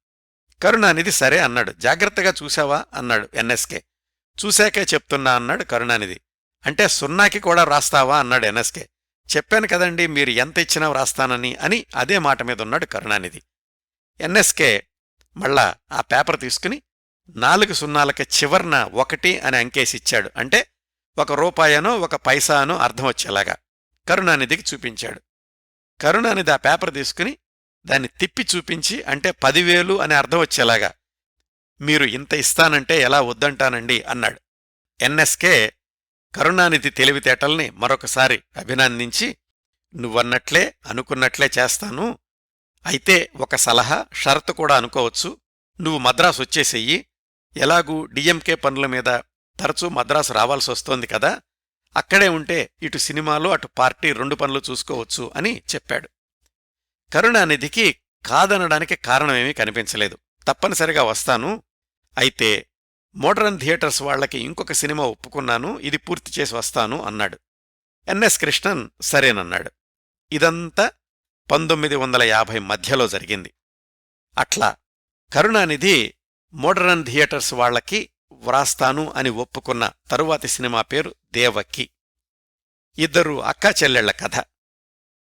కరుణానిధి సరే అన్నాడు. జాగ్రత్తగా చూశావా అన్నాడు ఎన్ఎస్కే. చూశాకే చెప్తున్నా అన్నాడు కరుణానిధి. అంటే సున్నాకి కూడా వ్రాస్తావా అన్నాడు ఎన్ఎస్కే. చెప్పాను కదండి మీరు ఎంత ఇచ్చినా వ్రాస్తానని అని అదే మాట మీద ఉన్నాడు కరుణానిధి. ఎన్ఎస్కే మళ్ళా ఆ పేపర్ తీసుకుని 4 సున్నాలకి చివర్న 1 అని అంకేసిచ్చాడు. అంటే 1 రూపాయనో 1 పైసానో అర్థం వచ్చేలాగా కరుణానిధికి చూపించాడు. కరుణానిధి ఆ పేపర్ తీసుకుని దాన్ని తిప్పి చూపించి అంటే 10,000 అని అర్థం వచ్చేలాగా, మీరు ఇంత ఇస్తానంటే ఎలా వద్దంటానండి అన్నాడు. ఎన్ఎస్కే కరుణానిధి తెలివితేటల్ని మరొకసారి అభినందించి, నువ్వన్నట్లే అనుకున్నట్లే చేస్తాను, అయితే ఒక సలహా, షరతు కూడా అనుకోవచ్చు, నువ్వు మద్రాసు వచ్చేసెయ్యి, ఎలాగూ డిఎంకే పనుల మీద తరచూ మద్రాసు రావాల్సొస్తోంది కదా, అక్కడే ఉంటే ఇటు సినిమాలో అటు పార్టీ 2 పనులు చూసుకోవచ్చు అని చెప్పాడు. కరుణానిధికి కాదనడానికి కారణమేమీ కనిపించలేదు. తప్పనిసరిగా వస్తాను, అయితే మోడరన్ థియేటర్స్ వాళ్లకి ఇంకొక సినిమా ఒప్పుకున్నాను, ఇది పూర్తి చేసి వస్తాను అన్నాడు. ఎన్ఎస్ కృష్ణన్ సరేనన్నాడు. ఇదంతా 1950 మధ్యలో జరిగింది. అట్లా కరుణానిధి మోడరన్ థియేటర్స్ వాళ్లకి వ్రాస్తాను అని ఒప్పుకున్న తరువాతి సినిమా పేరు దేవకి. 2 అక్కా చెల్లెళ్ల కథ.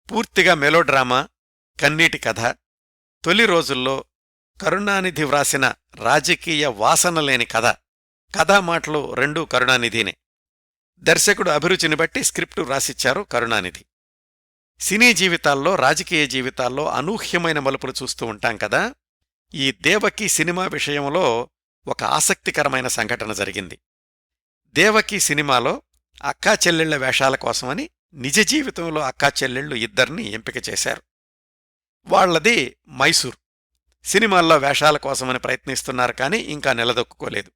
పూర్తిగా మెలోడ్రామా, కన్నీటి కథ. తొలి రోజుల్లో కరుణానిధి వ్రాసిన రాజకీయ వాసనలేని కథ. కథా మాటలు రెండూ కరుణానిధినే. దర్శకుడు అభిరుచిని బట్టి స్క్రిప్టు రాసిచ్చారు కరుణానిధి. సినీ జీవితాల్లో, రాజకీయ జీవితాల్లో అనూహ్యమైన మలుపులు చూస్తూ ఉంటాం కదా. ఈ దేవకి సినిమా విషయంలో ఒక ఆసక్తికరమైన సంఘటన జరిగింది. దేవకి సినిమాలో అక్కా చెల్లెళ్ల వేషాల కోసమని నిజ జీవితంలో అక్కా చెల్లెళ్లు ఇద్దరిని ఎంపిక చేశారు. వాళ్లది మైసూర్. సినిమాల్లో వేషాల కోసమని ప్రయత్నిస్తున్నారు కానీ ఇంకా నిలదొక్కుకోలేదు.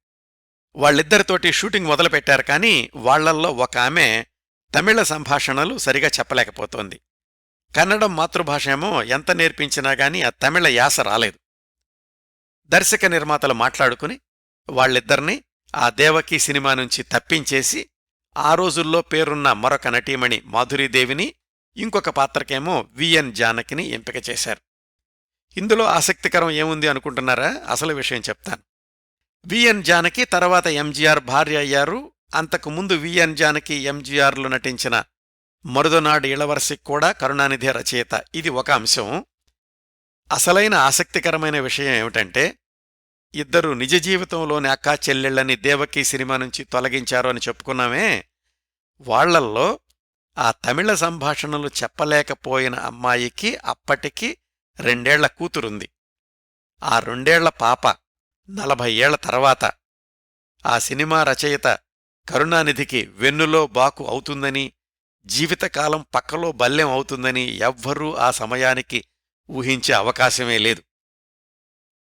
వాళ్ళిద్దరితోటి షూటింగ్ మొదలుపెట్టారు కానీ వాళ్లల్లో ఒక ఆమె తమిళ సంభాషణలు సరిగా చెప్పలేకపోతోంది. కన్నడం మాతృభాష ఏమో ఎంత నేర్పించినా గాని ఆ తమిళ యాస రాలేదు. దర్శక నిర్మాతలు మాట్లాడుకుని వాళ్ళిద్దరినీ ఆ దేవకీ సినిమా నుంచి తప్పించేసి ఆ రోజుల్లో పేరున్న మరొక నటీమణి మాధురీదేవిని, ఇంకొక పాత్రకేమో విఎన్ జానకిని ఎంపిక చేశారు. ఇందులో ఆసక్తికరం ఏముంది అనుకుంటున్నారా? అసలు విషయం చెప్తాను. విఎన్ జానకి తర్వాత ఎంజీఆర్ భార్య అయ్యారు. అంతకుముందు విఎన్ జానకి ఎంజీఆర్లు నటించిన మరుదనాడు ఇళవరసికి కూడా కరుణానిధి రచయిత. ఇది ఒక అంశం. అసలైన ఆసక్తికరమైన విషయం ఏమిటంటే, ఇద్దరు నిజ జీవితంలోని అక్కా చెల్లెళ్లని దేవకీ సినిమా నుంచి తొలగించారు అని చెప్పుకున్నామే, వాళ్లల్లో ఆ తమిళ సంభాషణలు చెప్పలేకపోయిన అమ్మాయికి అప్పటికి 2 ఏళ్ల కూతురుంది. ఆ 2 ఏళ్ల పాప 40 ఏళ్ల తర్వాత ఆ సినిమా రచయిత కరుణానిధికి వెన్నులో బాకు అవుతుందని, జీవితకాలం పక్కలో బల్లెం అవుతుందని ఎవ్వరూ ఆ సమయానికి ఊహించే అవకాశమే లేదు.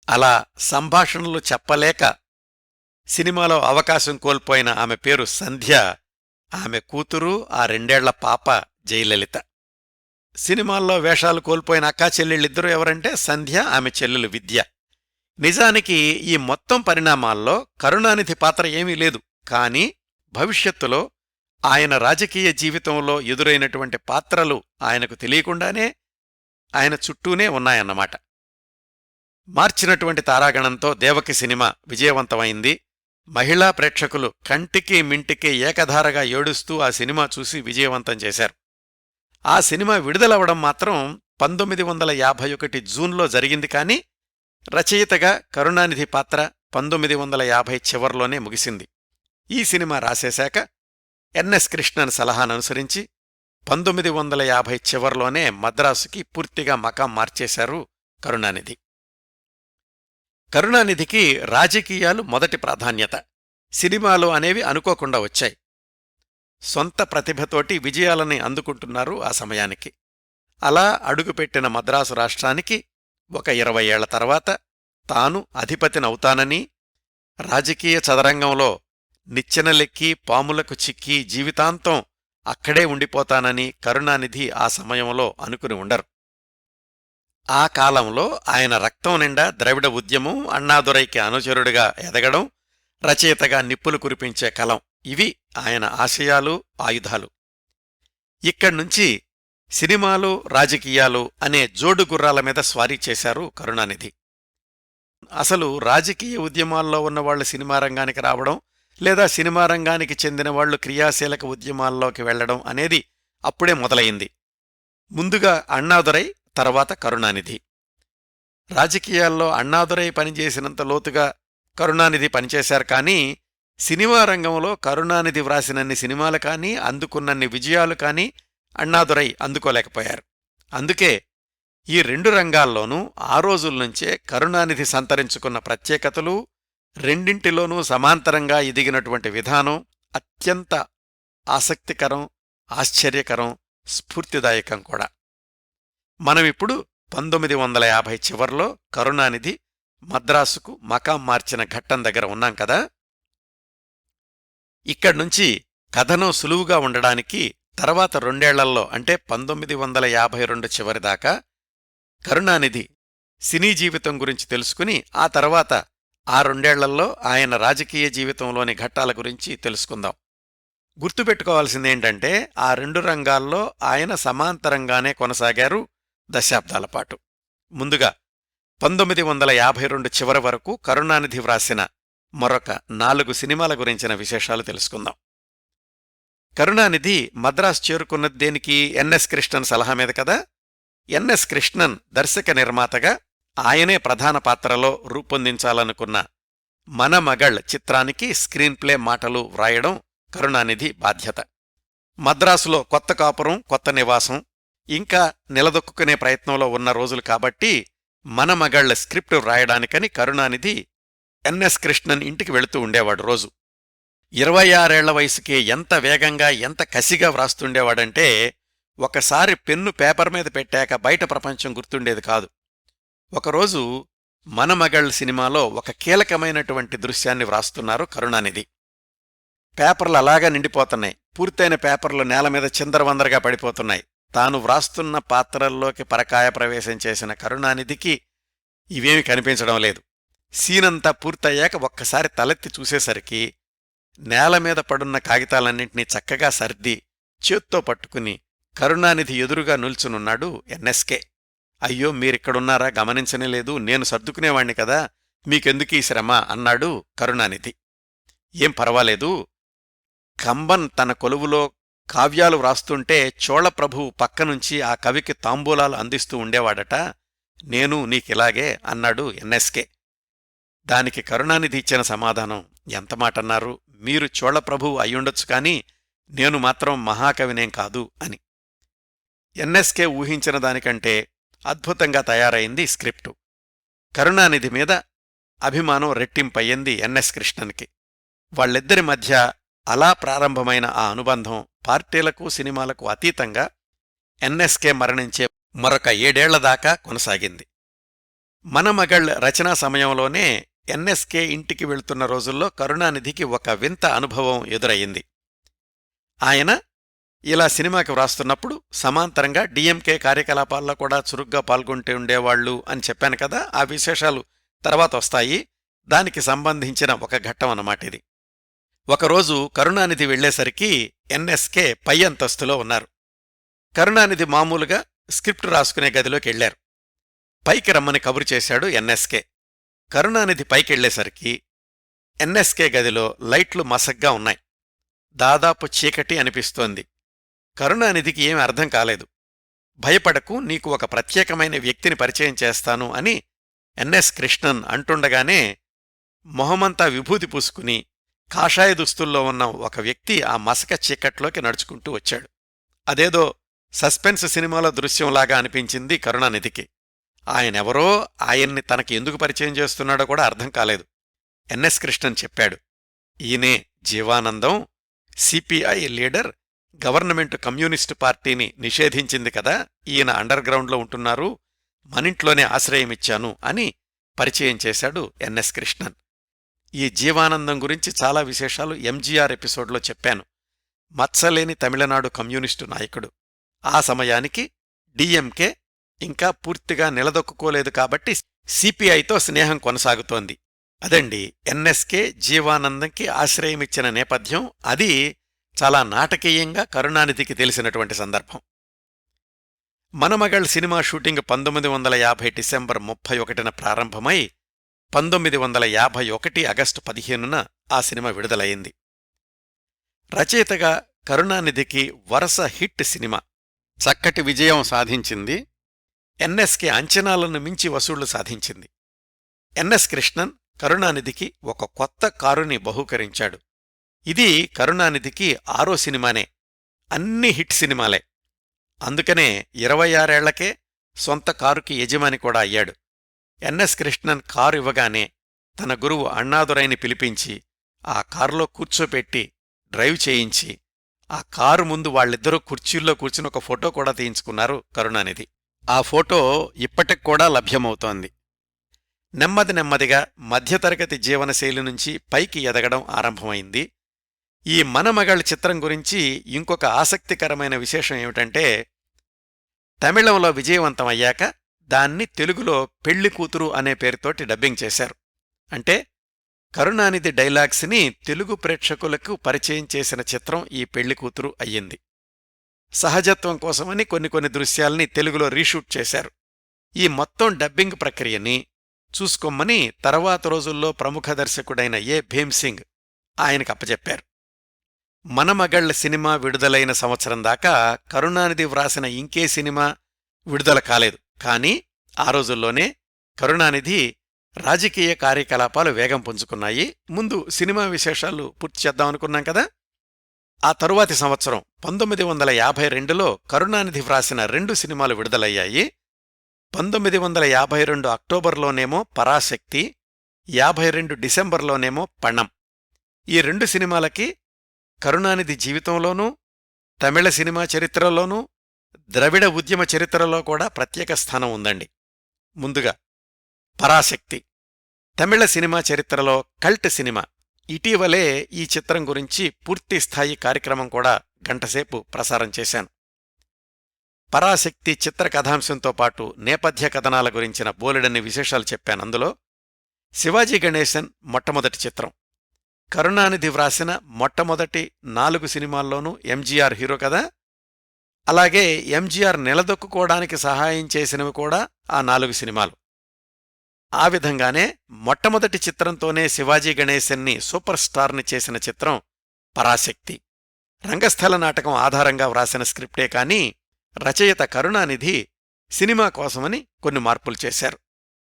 అలా సంభాషణలు చెప్పలేక సినిమాలో అవకాశం కోల్పోయిన ఆమె పేరు సంధ్య. ఆమె కూతురు, ఆ 2 ఏళ్ల పాప జయలలిత. సినిమాల్లో వేషాలు కోల్పోయిన అక్కా చెల్లెళ్ళిద్దరూ ఎవరంటే సంధ్య, ఆమె చెల్లెలు విద్య. నిజానికి ఈ మొత్తం పరిణామాల్లో కరుణానిధి పాత్ర ఏమీ లేదు. కాని భవిష్యత్తులో ఆయన రాజకీయ జీవితంలో ఎదురైనటువంటి పాత్రలు ఆయనకు తెలియకుండానే ఆయన చుట్టూనే ఉన్నాయన్నమాట. మార్చినటువంటి తారాగణంతో దేవకి సినిమా విజయవంతమైంది. మహిళా ప్రేక్షకులు కంటికి మింటికి ఏకధారగా ఏడుస్తూ ఆ సినిమా చూసి విజయవంతం చేశారు. ఆ సినిమా విడుదలవడం మాత్రం 1951 జూన్లో జరిగింది. కాని రచయితగా కరుణానిధి పాత్ర 1950 చివర్లోనే ముగిసింది. ఈ సినిమా రాసేశాక ఎన్ఎస్ కృష్ణన్ సలహాననుసరించి 1950 చివర్లోనే మద్రాసుకి పూర్తిగా మకాం మార్చేశారు కరుణానిధి. కరుణానిధికి రాజకీయాలు మొదటి ప్రాధాన్యత. సినిమాలు అనేవి అనుకోకుండా వచ్చాయి. సొంత ప్రతిభతోటి విజయాలని అందుకుంటున్నారు ఆ సమయానికి. అలా అడుగుపెట్టిన మద్రాసు రాష్ట్రానికి ఒక 20 ఏళ్ల తర్వాత తాను అధిపతినవుతానని, రాజకీయ చదరంగంలో నిచ్చెనలెక్కి పాములకు చిక్కి జీవితాంతం అక్కడే ఉండిపోతానని కరుణానిధి ఆ సమయంలో అనుకుని ఉండరు. ఆ కాలంలో ఆయన రక్తం నిండా ద్రవిడ ఉద్యమం, అన్నాదురైకి అనుచరుడిగా ఎదగడం, రచయితగా నిప్పులు కురిపించే కలం, ఇవి ఆయన ఆశయాలు, ఆయుధాలు. ఇక్కడ్నుంచి సినిమాలు, రాజకీయాలు అనే జోడు గుర్రాల మీద స్వారీ చేశారు కరుణానిధి. అసలు రాజకీయ ఉద్యమాల్లో ఉన్నవాళ్లు సినిమా రంగానికి రావడం, లేదా సినిమా రంగానికి చెందినవాళ్లు క్రియాశీలక ఉద్యమాల్లోకి వెళ్లడం అనేది అప్పుడే మొదలయింది. ముందుగా అన్నాదురై, తర్వాత కరుణానిధి. రాజకీయాల్లో అన్నాదురై పనిచేసినంత లోతుగా కరుణానిధి పనిచేశారు. కానీ సినిమా రంగంలో కరుణానిధి వ్రాసినన్ని సినిమాలు కానీ, అందుకున్నన్ని విజయాలు కానీ అన్నాదురై అందుకోలేకపోయారు. అందుకే ఈ 2 రంగాల్లోనూ ఆ రోజుల్నుంచే కరుణానిధి సంతరించుకున్న ప్రత్యేకతలు, రెండింటిలోనూ సమాంతరంగా ఎదిగినటువంటి విధానం అత్యంత ఆసక్తికరం, ఆశ్చర్యకరం, స్ఫూర్తిదాయకం కూడా. మనమిప్పుడు 1950 చివర్లో కరుణానిధి మద్రాసుకు మకాం మార్చిన ఘట్టం దగ్గర ఉన్నాం కదా. ఇక్కడ్నుంచి కథనం సులువుగా ఉండడానికి తర్వాత 2 ఏళ్లలో అంటే 1952 చివరిదాకా కరుణానిధి సినీ జీవితం గురించి తెలుసుకుని ఆ తర్వాత ఆ 2 ఏళ్లలో ఆయన రాజకీయ జీవితంలోని ఘట్టాల గురించి తెలుసుకుందాం. గుర్తుపెట్టుకోవాల్సిందేంటంటే ఆ 2 రంగాల్లో ఆయన సమాంతరంగానే కొనసాగారు దశాబ్దాల పాటు. ముందుగా 1952 చివరి వరకు కరుణానిధి వ్రాసిన మరొక 4 సినిమాల గురించిన విశేషాలు తెలుసుకుందాం. కరుణానిధి మద్రాసు చేరుకున్నది దేనికి? ఎన్ఎస్ కృష్ణన్ సలహా మీద కదా. ఎన్ఎస్ కృష్ణన్ దర్శక నిర్మాతగా ఆయనే ప్రధాన పాత్రలో రూపొందించాలనుకున్న మన మగళ్ చిత్రానికి స్క్రీన్ ప్లే మాటలు వ్రాయడం కరుణానిధి బాధ్యత. మద్రాసులో కొత్త కాపురం, కొత్త నివాసం, ఇంకా నిలదొక్కునే ప్రయత్నంలో ఉన్న రోజులు కాబట్టి మన మగళ్ల స్క్రిప్టు వ్రాయడానికని కరుణానిధి ఎన్ఎస్ కృష్ణన్ ఇంటికి వెళుతూ ఉండేవాడు రోజు. 26 వయసుకే ఎంత వేగంగా, ఎంత కసిగా వ్రాస్తుండేవాడంటే ఒకసారి పెన్ను పేపర్ మీద పెట్టాక బయట ప్రపంచం గుర్తుండేది కాదు. ఒకరోజు మన మగళ్ సినిమాలో ఒక కీలకమైనటువంటి దృశ్యాన్ని వ్రాస్తున్నారు కరుణానిధి. పేపర్లు అలాగా నిండిపోతున్నాయి. పూర్తయిన పేపర్లు నేలమీద చిందరవందరగా పడిపోతున్నాయి. తాను వ్రాస్తున్న పాత్రల్లోకి పరకాయ ప్రవేశం చేసిన కరుణానిధికి ఇవేమీ కనిపించడం లేదు. సీనంతా పూర్తయ్యాక ఒక్కసారి తలెత్తి చూసేసరికి నేలమీద పడున్న కాగితాలన్నింటినీ చక్కగా సర్ది చేత్తో పట్టుకుని కరుణానిధి ఎదురుగా నిల్చునున్నాడు ఎన్ఎస్కే. అయ్యో, మీరిక్కడున్నారా, గమనించనే లేదు, నేను సర్దుకునేవాణ్ణి కదా, మీకెందుకీ శ్రమ అన్నాడు కరుణానిధి. ఏం పర్వాలేదు, కంబన్ తన కొలువులో కావ్యాలు వ్రాస్తుంటే చోళప్రభువు పక్కనుంచి ఆ కవికి తాంబూలాలు అందిస్తూ ఉండేవాడట, నేను నీకిలాగే అన్నాడు ఎన్ఎస్కే. దానికి కరుణానిధి ఇచ్చిన సమాధానం, ఎంతమాటన్నారు, మీరు చోళప్రభువు అయ్యుండొచ్చు కాని నేను మాత్రం మహాకవినేం కాదు అని. ఎన్ఎస్కే ఊహించిన దానికంటే అద్భుతంగా తయారైంది స్క్రిప్టు. కరుణానిధి మీద అభిమానం రెట్టింపయ్యింది ఎన్ఎస్ కృష్ణన్కి. వాళ్ళిద్దరి మధ్య అలా ప్రారంభమైన ఆ అనుబంధం పార్టీలకు, సినిమాలకు అతీతంగా ఎన్ఎస్కే మరణించే మరొక 7 ఏళ్ల దాకా కొనసాగింది. మన మగళ్ రచనా సమయంలోనే ఎన్ఎస్కే ఇంటికి వెళ్తున్న రోజుల్లో కరుణానిధికి ఒక వింత అనుభవం ఎదురయ్యింది. ఆయన ఇలా సినిమాకి వ్రాస్తున్నప్పుడు సమాంతరంగా డిఎంకే కార్యకలాపాల్లో కూడా చురుగ్గా పాల్గొంటూ ఉండేవాళ్లు అని చెప్పాను కదా. ఆ విశేషాలు తర్వాత వస్తాయి. దానికి సంబంధించిన ఒక ఘట్టం అన్నమాటిది. ఒకరోజు కరుణానిధి వెళ్లేసరికి ఎన్ఎస్కే పై అంతస్తులో ఉన్నారు. కరుణానిధి మామూలుగా స్క్రిప్ట్ రాసుకునే గదిలోకి వెళ్లారు. పైకి రమ్మని కబురు చేశాడు ఎన్ఎస్కే. కరుణానిధి పైకెళ్లేసరికి ఎన్ఎస్కే గదిలో లైట్లు మసగ్గా ఉన్నాయి. దాదాపు చీకటి అనిపిస్తోంది. కరుణానిధికి ఏమీ అర్థం కాలేదు. భయపడకు, నీకు ఒక ప్రత్యేకమైన వ్యక్తిని పరిచయం చేస్తాను అని ఎన్ఎస్ కృష్ణన్ అంటుండగానే మొహమంతా విభూతి పూసుకుని కాషాయ దుస్తుల్లో ఉన్న ఒక వ్యక్తి ఆ మసక చీకట్లోకి నడుచుకుంటూ వచ్చాడు. అదేదో సస్పెన్స్ సినిమాలో దృశ్యంలాగా అనిపించింది కరుణానిధికి. ఆయనెవరో ఆయన్ని తనకి ఎందుకు పరిచయం చేస్తున్నాడో కూడా అర్థం కాలేదు. ఎన్ఎస్ కృష్ణన్ చెప్పాడు, ఈయనే జీవానందం, సిపిఐ లీడర్, గవర్నమెంట్ కమ్యూనిస్టు పార్టీని నిషేధించింది కదా, ఈయన అండర్ గ్రౌండ్లో ఉంటున్నారు, మనింట్లోనే ఆశ్రయమిచ్చాను అని పరిచయం చేశాడు ఎన్ఎస్ కృష్ణన్. ఈ జీవానందం గురించి చాలా విశేషాలు ఎంజీఆర్ ఎపిసోడ్లో చెప్పాను. మత్సలేని తమిళనాడు కమ్యూనిస్టు నాయకుడు. ఆ సమయానికి డిఎంకే ఇంకా పూర్తిగా నిలదొక్కుకోలేదు కాబట్టి సిపిఐతో స్నేహం కొనసాగుతోంది. అదండి ఎన్ఎస్కే జీవానందంకి ఆశ్రయమిచ్చిన నేపథ్యం. అది చాలా నాటకీయంగా కరుణానిధికి తెలిసినటువంటి సందర్భం. మనమగళ్ సినిమా షూటింగ్ 1950 డిసెంబర్ 31న ప్రారంభమై 1951 ఆగస్టు 15న ఆ సినిమా విడుదలయింది. రచయితగా కరుణానిధికి వరుస హిట్ సినిమా చక్కటి విజయం సాధించింది. ఎన్ఎస్కే అంచనాలను మించి వసూళ్లు సాధించింది. ఎన్ఎస్ కృష్ణన్ కరుణానిధికి ఒక కొత్త కారుని బహూకరించాడు. ఇది కరుణానిధికి 6వ సినిమానే. అన్ని హిట్ సినిమాలే. అందుకనే 26 ఏళ్లకే సొంత కారుకి యజమాని కూడా అయ్యాడు. ఎన్ఎస్ కృష్ణన్ కారు ఇవ్వగానే తన గురువు అణ్ణాదురైని పిలిపించి ఆ కారులో కూర్చోపెట్టి డ్రైవ్ చేయించి ఆ కారు ముందు వాళ్ళిద్దరూ కుర్చీల్లో కూర్చుని ఒక ఫోటో కూడా తీయించుకున్నారు కరుణానిధి. ఆ ఫోటో ఇప్పటిక్కూడా లభ్యమవుతోంది. నెమ్మది నెమ్మదిగా మధ్యతరగతి జీవనశైలి నుంచి పైకి ఎదగడం ఆరంభమైంది. ఈ మనమగళ్ చిత్రం గురించి ఇంకొక ఆసక్తికరమైన విశేషం ఏమిటంటే, తమిళంలో విజయవంతమయ్యాక దాన్ని తెలుగులో పెళ్లికూతురు అనే పేరుతోటి డబ్బింగ్ చేశారు. అంటే కరుణానిధి డైలాగ్స్ని తెలుగు ప్రేక్షకులకు పరిచయం చేసిన చిత్రం ఈ పెళ్లికూతురు అయ్యింది. సహజత్వం కోసమని కొన్ని దృశ్యాల్ని తెలుగులో రీషూట్ చేశారు. ఈ మొత్తం డబ్బింగ్ ప్రక్రియని చూసుకోమని తర్వాత రోజుల్లో ప్రముఖ దర్శకుడైన ఏ భీమ్సింగ్ ఆయనకు అప్పచెప్పారు. మనమగళ్ సినిమా విడుదలైన సంవత్సరం దాకా కరుణానిధి వ్రాసిన ఇంకే సినిమా విడుదల కాలేదు. కానీ ఆ రోజుల్లోనే కరుణానిధి రాజకీయ కార్యకలాపాలు వేగం పుంజుకున్నాయి. ముందు సినిమా విశేషాలు పూర్తి చేద్దామనుకున్నాం కదా. ఆ తరువాతి సంవత్సరం 1952లో కరుణానిధి వ్రాసిన 2 సినిమాలు విడుదలయ్యాయి. 1952 అక్టోబర్లోనేమో పరాశక్తి, 52 డిసెంబర్లోనేమో పణం. ఈ 2 సినిమాలకి కరుణానిధి జీవితంలోనూ, తమిళ సినిమా చరిత్రలోనూ, ద్రవిడ ఉద్యమ చరిత్రలో కూడా ప్రత్యేక స్థానం ఉందండి. ముందుగా పరాశక్తి తమిళ సినిమా చరిత్రలో కల్ట్ సినిమా. ఇటీవలే ఈ చిత్రం గురించి పూర్తిస్థాయి కార్యక్రమం కూడా గంటసేపు ప్రసారం చేశాను. పరాశక్తి చిత్ర కథాంశంతో పాటు నేపథ్య కథనాల గురించిన బోలెడన్ని విశేషాలు చెప్పాను. అందులో శివాజీ గణేశన్ మొట్టమొదటి చిత్రం. కరుణానిధి వ్రాసిన మొట్టమొదటి 4 సినిమాల్లోనూ ఎంజీఆర్ హీరో కదా. అలాగే ఎంజీఆర్ నిలదొక్కుకోవడానికి సహాయం చేసినవి కూడా ఆ 4 సినిమాలు. ఆ విధంగానే మొట్టమొదటి చిత్రంతోనే శివాజీ గణేశన్ని సూపర్ స్టార్ని చేసిన చిత్రం పరాశక్తి. రంగస్థల నాటకం ఆధారంగా వ్రాసిన స్క్రిప్టే కాని రచయిత కరుణానిధి సినిమా కోసమని కొన్ని మార్పులు చేశారు.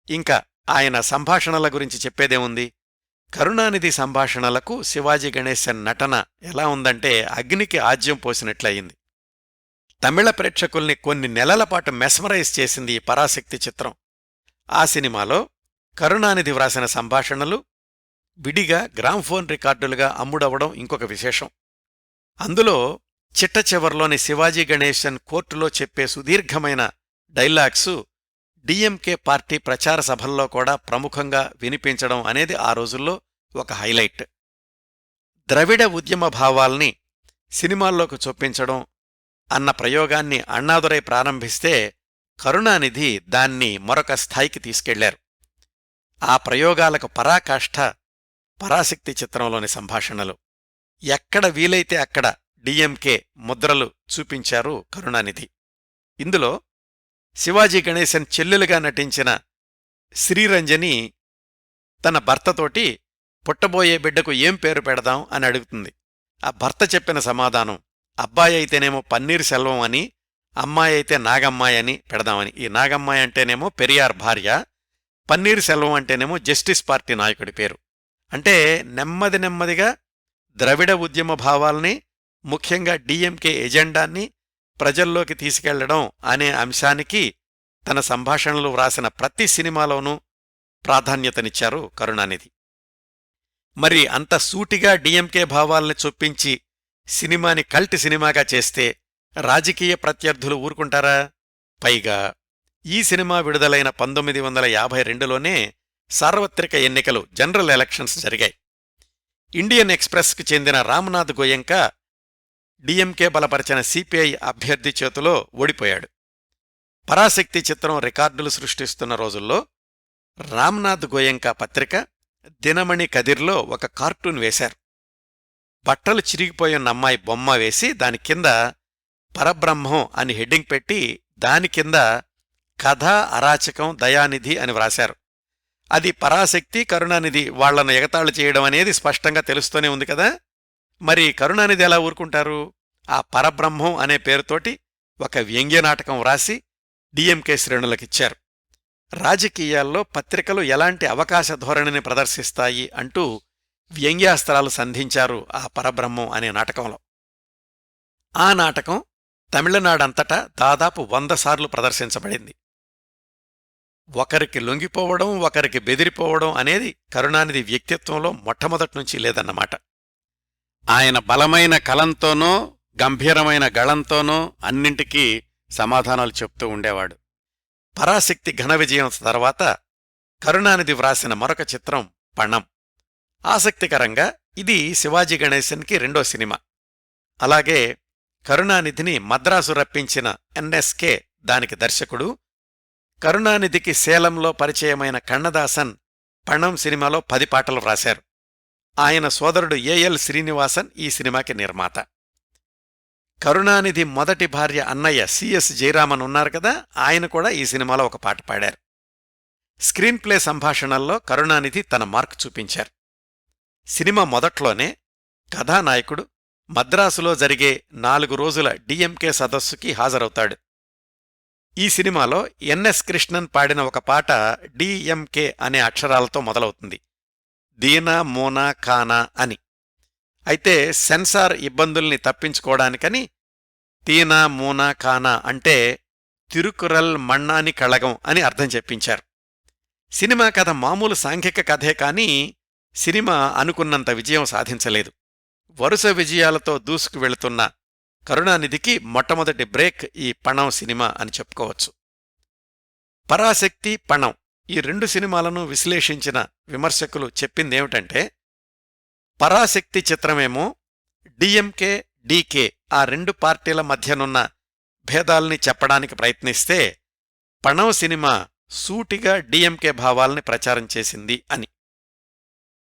ఇంకా ఆయన సంభాషణల గురించి చెప్పేదేముంది. కరుణానిధి సంభాషణలకు శివాజీ గణేశన్ నటన ఎలా ఉందంటే అగ్నికి ఆజ్యం పోసినట్లయింది. తమిళ ప్రేక్షకుల్ని కొన్ని నెలలపాటు మెస్మరైజ్ చేసింది ఈ పరాశక్తి చిత్రం. ఆ సినిమాలో కరుణానిధి వ్రాసిన సంభాషణలు విడిగా గ్రామ్ఫోన్ రికార్డులుగా అమ్ముడవడం ఇంకొక విశేషం. అందులో చిట్ట చివర్లోని శివాజీ గణేశన్ కోర్టులో చెప్పే సుదీర్ఘమైన డైలాగ్సు డిఎంకే పార్టీ ప్రచార సభల్లో కూడా ప్రముఖంగా వినిపించడం అనేది ఆ రోజుల్లో ఒక హైలైట్. ద్రవిడ ఉద్యమ భావాల్ని సినిమాల్లోకి చొప్పించడం అన్న ప్రయోగాన్ని అణ్ణాదురై ప్రారంభిస్తే కరుణానిధి దాన్ని మరొక స్థాయికి తీసుకెళ్లారు. ఆ ప్రయోగాలకు పరాకాష్ఠ పరాశక్తి చిత్రంలోని సంభాషణలు. ఎక్కడ వీలైతే అక్కడ డిఎంకే ముద్రలు చూపించారు కరుణానిధి. ఇందులో శివాజీ గణేశన్ చెల్లెలుగా నటించిన శ్రీరంజని తన భర్తతోటి పుట్టబోయే బిడ్డకు ఏం పేరు పెడదాం అని అడుగుతుంది. ఆ భర్త చెప్పిన సమాధానం అబ్బాయి అయితేనేమో పన్నీర్ సెల్వం అని, అమ్మాయి అయితే నాగమ్మాయి అని పెడదామని. ఈ నాగమ్మాయి అంటేనేమో పెరియార్ భార్య, పన్నీర్ సెల్వం అంటేనేమో జస్టిస్ పార్టీ నాయకుడి పేరు. అంటే నెమ్మది నెమ్మదిగా ద్రవిడ ఉద్యమ భావాల్ని, ముఖ్యంగా డిఎంకే ఎజెండాన్ని ప్రజల్లోకి తీసుకెళ్లడం అనే అంశానికి తన సంభాషణలు వ్రాసిన ప్రతి సినిమాలోనూ ప్రాధాన్యతనిచ్చారు కరుణానిధి. మరి అంత సూటిగా డిఎంకే భావాల్ని చొప్పించి సినిమాని కల్ట్ సినిమాగా చేస్తే రాజకీయ ప్రత్యర్థులు ఊరుకుంటారా? పైగా ఈ సినిమా విడుదలైన 1952లోనే సార్వత్రిక ఎన్నికలు, జనరల్ ఎలక్షన్స్ జరిగాయి. ఇండియన్ ఎక్స్ప్రెస్కి చెందిన రామ్నాథ్ గోయంకా డిఎంకే బలపరిచిన సిపిఐ అభ్యర్థి చేతిలో ఓడిపోయాడు. పరాశక్తి చిత్రం రికార్డులు సృష్టిస్తున్న రోజుల్లో రామ్నాథ్ గోయంకా పత్రిక దినమణి కదిర్లో ఒక కార్టూన్ వేశారు. బట్టలు చిరిగిపోయిన అమ్మాయి బొమ్మ వేసి దాని కింద పరబ్రహ్మం అని హెడ్డింగ్ పెట్టి దాని కింద కథ, అరాచకం, దయానిధి అని వ్రాశారు. అది పరాశక్తి, కరుణానిధి వాళ్లను ఎగతాళి చేయడం అనేది స్పష్టంగా తెలుస్తూనే ఉంది కదా. మరి కరుణానిధి ఎలా ఊరుకుంటారు? ఆ పరబ్రహ్మం అనే పేరుతోటి ఒక వ్యంగ్యనాటకం వ్రాసి డిఎంకే శ్రేణులకిచ్చారు. రాజకీయాల్లో పత్రికలు ఎలాంటి అవకాశ ధోరణిని ప్రదర్శిస్తాయి అంటూ వ్యంగ్యాస్త్రాలు సంధించారు ఆ పరబ్రహ్మం అనే నాటకంలో. ఆ నాటకం తమిళనాడంతటా దాదాపు 100 సార్లు ప్రదర్శించబడింది. ఒకరికి లొంగిపోవడం, ఒకరికి బెదిరిపోవడం అనేది కరుణానిధి వ్యక్తిత్వంలో మొట్టమొదట్నుంచి లేదన్నమాట. ఆయన బలమైన కలంతోనో, గంభీరమైన గళంతోనో అన్నింటికీ సమాధానాలు చెప్తూ ఉండేవాడు. పరాశక్తి ఘన విజయం తర్వాత కరుణానిధి వ్రాసిన మరొక చిత్రం పణం. ఆసక్తికరంగా ఇది శివాజీ గణేశన్కి 2వ సినిమా. అలాగే కరుణానిధిని మద్రాసు రప్పించిన ఎన్ఎస్కే దానికి దర్శకుడు. కరుణానిధికి సేలంలో పరిచయమైన కన్నదాసన్ పణం సినిమాలో 10 పాటలు వ్రాశారు. ఆయన సోదరుడు ఏఎల్ శ్రీనివాసన్ ఈ సినిమాకి నిర్మాత. కరుణానిధి మొదటి భార్య అన్నయ్య సిఎస్ జయరామన్ ఉన్నారు కదా, ఆయన కూడా ఈ సినిమాలో ఒక పాట పాడారు. స్క్రీన్ ప్లే సంభాషణల్లో కరుణానిధి తన మార్కు చూపించారు. సినిమా మొదట్లోనే కథానాయకుడు మద్రాసులో జరిగే 4 రోజుల డిఎంకే సదస్సుకి హాజరవుతాడు. ఈ సినిమాలో ఎన్ఎస్ కృష్ణన్ పాడిన ఒక పాట డిఎంకే అనే అక్షరాలతో మొదలవుతుంది. దీనా మోనా ఖానా అని. అయితే సెన్సార్ ఇబ్బందుల్ని తప్పించుకోవడానికని తీనా మూనా ఖానా అంటే తిరుకురల్ మన్నాని కళగం అని అర్థం చెప్పించారు. సినిమా కథ మామూలు సాంఘిక కథే కాని సినిమా అనుకున్నంత విజయం సాధించలేదు. వరుస విజయాలతో దూసుకు వెళుతున్న కరుణానిధికి మొట్టమొదటి బ్రేక్ ఈ పణం సినిమా అని చెప్పుకోవచ్చు. పరాశక్తి, పణం ఈ రెండు సినిమాలను విశ్లేషించిన విమర్శకులు చెప్పిందేమిటంటే, పరాశక్తి చిత్రమేమో డిఎంకే, డీకే ఆ రెండు పార్టీల మధ్యనున్న భేదాల్ని చెప్పడానికి ప్రయత్నిస్తే, పణం సినిమా సూటిగా డిఎంకే భావాల్ని ప్రచారం చేసింది అని.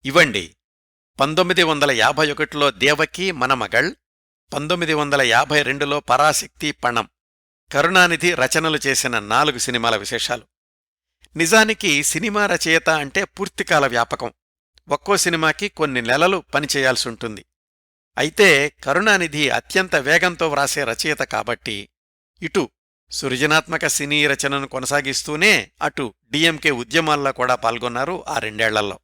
ఇవండి 1951లో దేవకీ మనమగళ్, 1952లో పరాశక్తి, పణం కరుణానిధి రచనలు చేసిన 4 సినిమాల విశేషాలు. నిజానికి సినిమా రచయిత అంటే పూర్తికాల వ్యాపకం. ఒక్కో సినిమాకి కొన్ని నెలలు పనిచేయాల్సుంటుంది. అయితే కరుణానిధి అత్యంత వేగంతో వ్రాసే రచయిత కాబట్టి ఇటు సృజనాత్మక సినీ రచనను కొనసాగిస్తూనే అటు డిఎంకే ఉద్యమాల్లో కూడా పాల్గొన్నారు ఆ 2 ఏళ్లలో.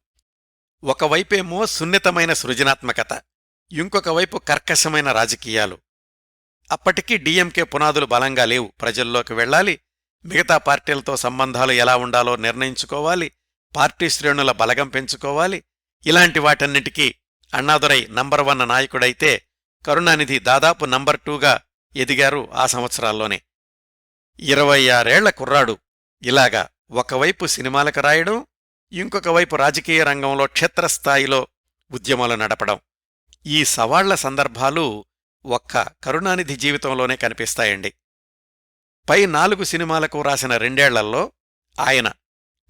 ఒకవైపేమో సున్నితమైన సృజనాత్మకత, ఇంకొక వైపు కర్కశమైన రాజకీయాలు. అప్పటికీ డిఎంకే పునాదులు బలంగా లేవు. ప్రజల్లోకి వెళ్లాలి, మిగతా పార్టీలతో సంబంధాలు ఎలా ఉండాలో నిర్ణయించుకోవాలి, పార్టీ శ్రేణుల బలగం పెంచుకోవాలి. ఇలాంటి వాటన్నిటికీ అన్నాదురై నంబర్ 1 నాయకుడైతే కరుణానిధి దాదాపు నంబర్ 2గా ఎదిగారు ఆ సంవత్సరాల్లోనే. 26 ఏళ్ల కుర్రాడు ఇలాగా ఒకవైపు సినిమాలకు రాయడం, ఇంకొక వైపు రాజకీయ రంగంలో క్షేత్రస్థాయిలో ఉద్యమాలు నడపడం. ఈ సవాళ్ల సందర్భాలు ఒక్క కరుణానిధి జీవితంలోనే కనిపిస్తాయండి. పై 4 సినిమాలకు రాసిన 2 ఏళ్లలో ఆయన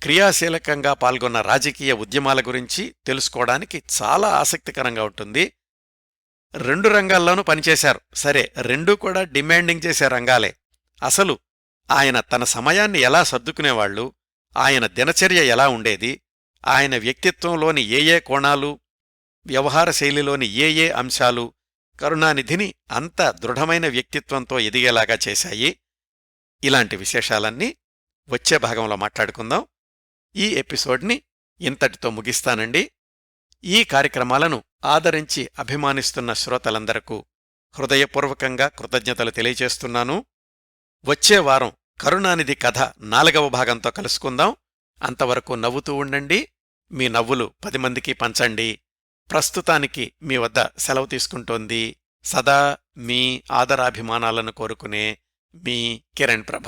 క్రియాశీలకంగా పాల్గొన్న రాజకీయ ఉద్యమాల గురించి తెలుసుకోవడానికి చాలా ఆసక్తికరంగా ఉంటుంది. 2 రంగాల్లోనూ పనిచేశారు. సరే, రెండూ కూడా డిమాండింగ్ చేసే రంగాలే. అసలు ఆయన తన సమయాన్ని ఎలా సర్దుకునేవాళ్లు, ఆయన దినచర్య ఎలా ఉండేది, ఆయన వ్యక్తిత్వంలోని ఏ కోణాలు, వ్యవహార శైలిలోని ఏ అంశాలు కరుణానిధిని అంత దృఢమైన వ్యక్తిత్వంతో ఎదిగేలాగా చేశాయి. ఇలాంటి విశేషాలన్నీ వచ్చే భాగంలో మాట్లాడుకుందాం. ఈ ఎపిసోడ్ని ఇంతటితో ముగిస్తానండి. ఈ కార్యక్రమాలను ఆదరించి అభిమానిస్తున్న శ్రోతలందరకు హృదయపూర్వకంగా కృతజ్ఞతలు తెలియచేస్తున్నాను. వచ్చే వారం కరుణానిధి కథ 4వ భాగంతో కలుసుకుందాం. అంతవరకు నవ్వుతూ ఉండండి. మీ నవ్వులు 10 మందికి పంచండి. ప్రస్తుతానికి మీ వద్ద సెలవు తీసుకుంటోంది సదా మీ ఆదరాభిమానాలను కోరుకునే మీ కిరణ్ ప్రభ.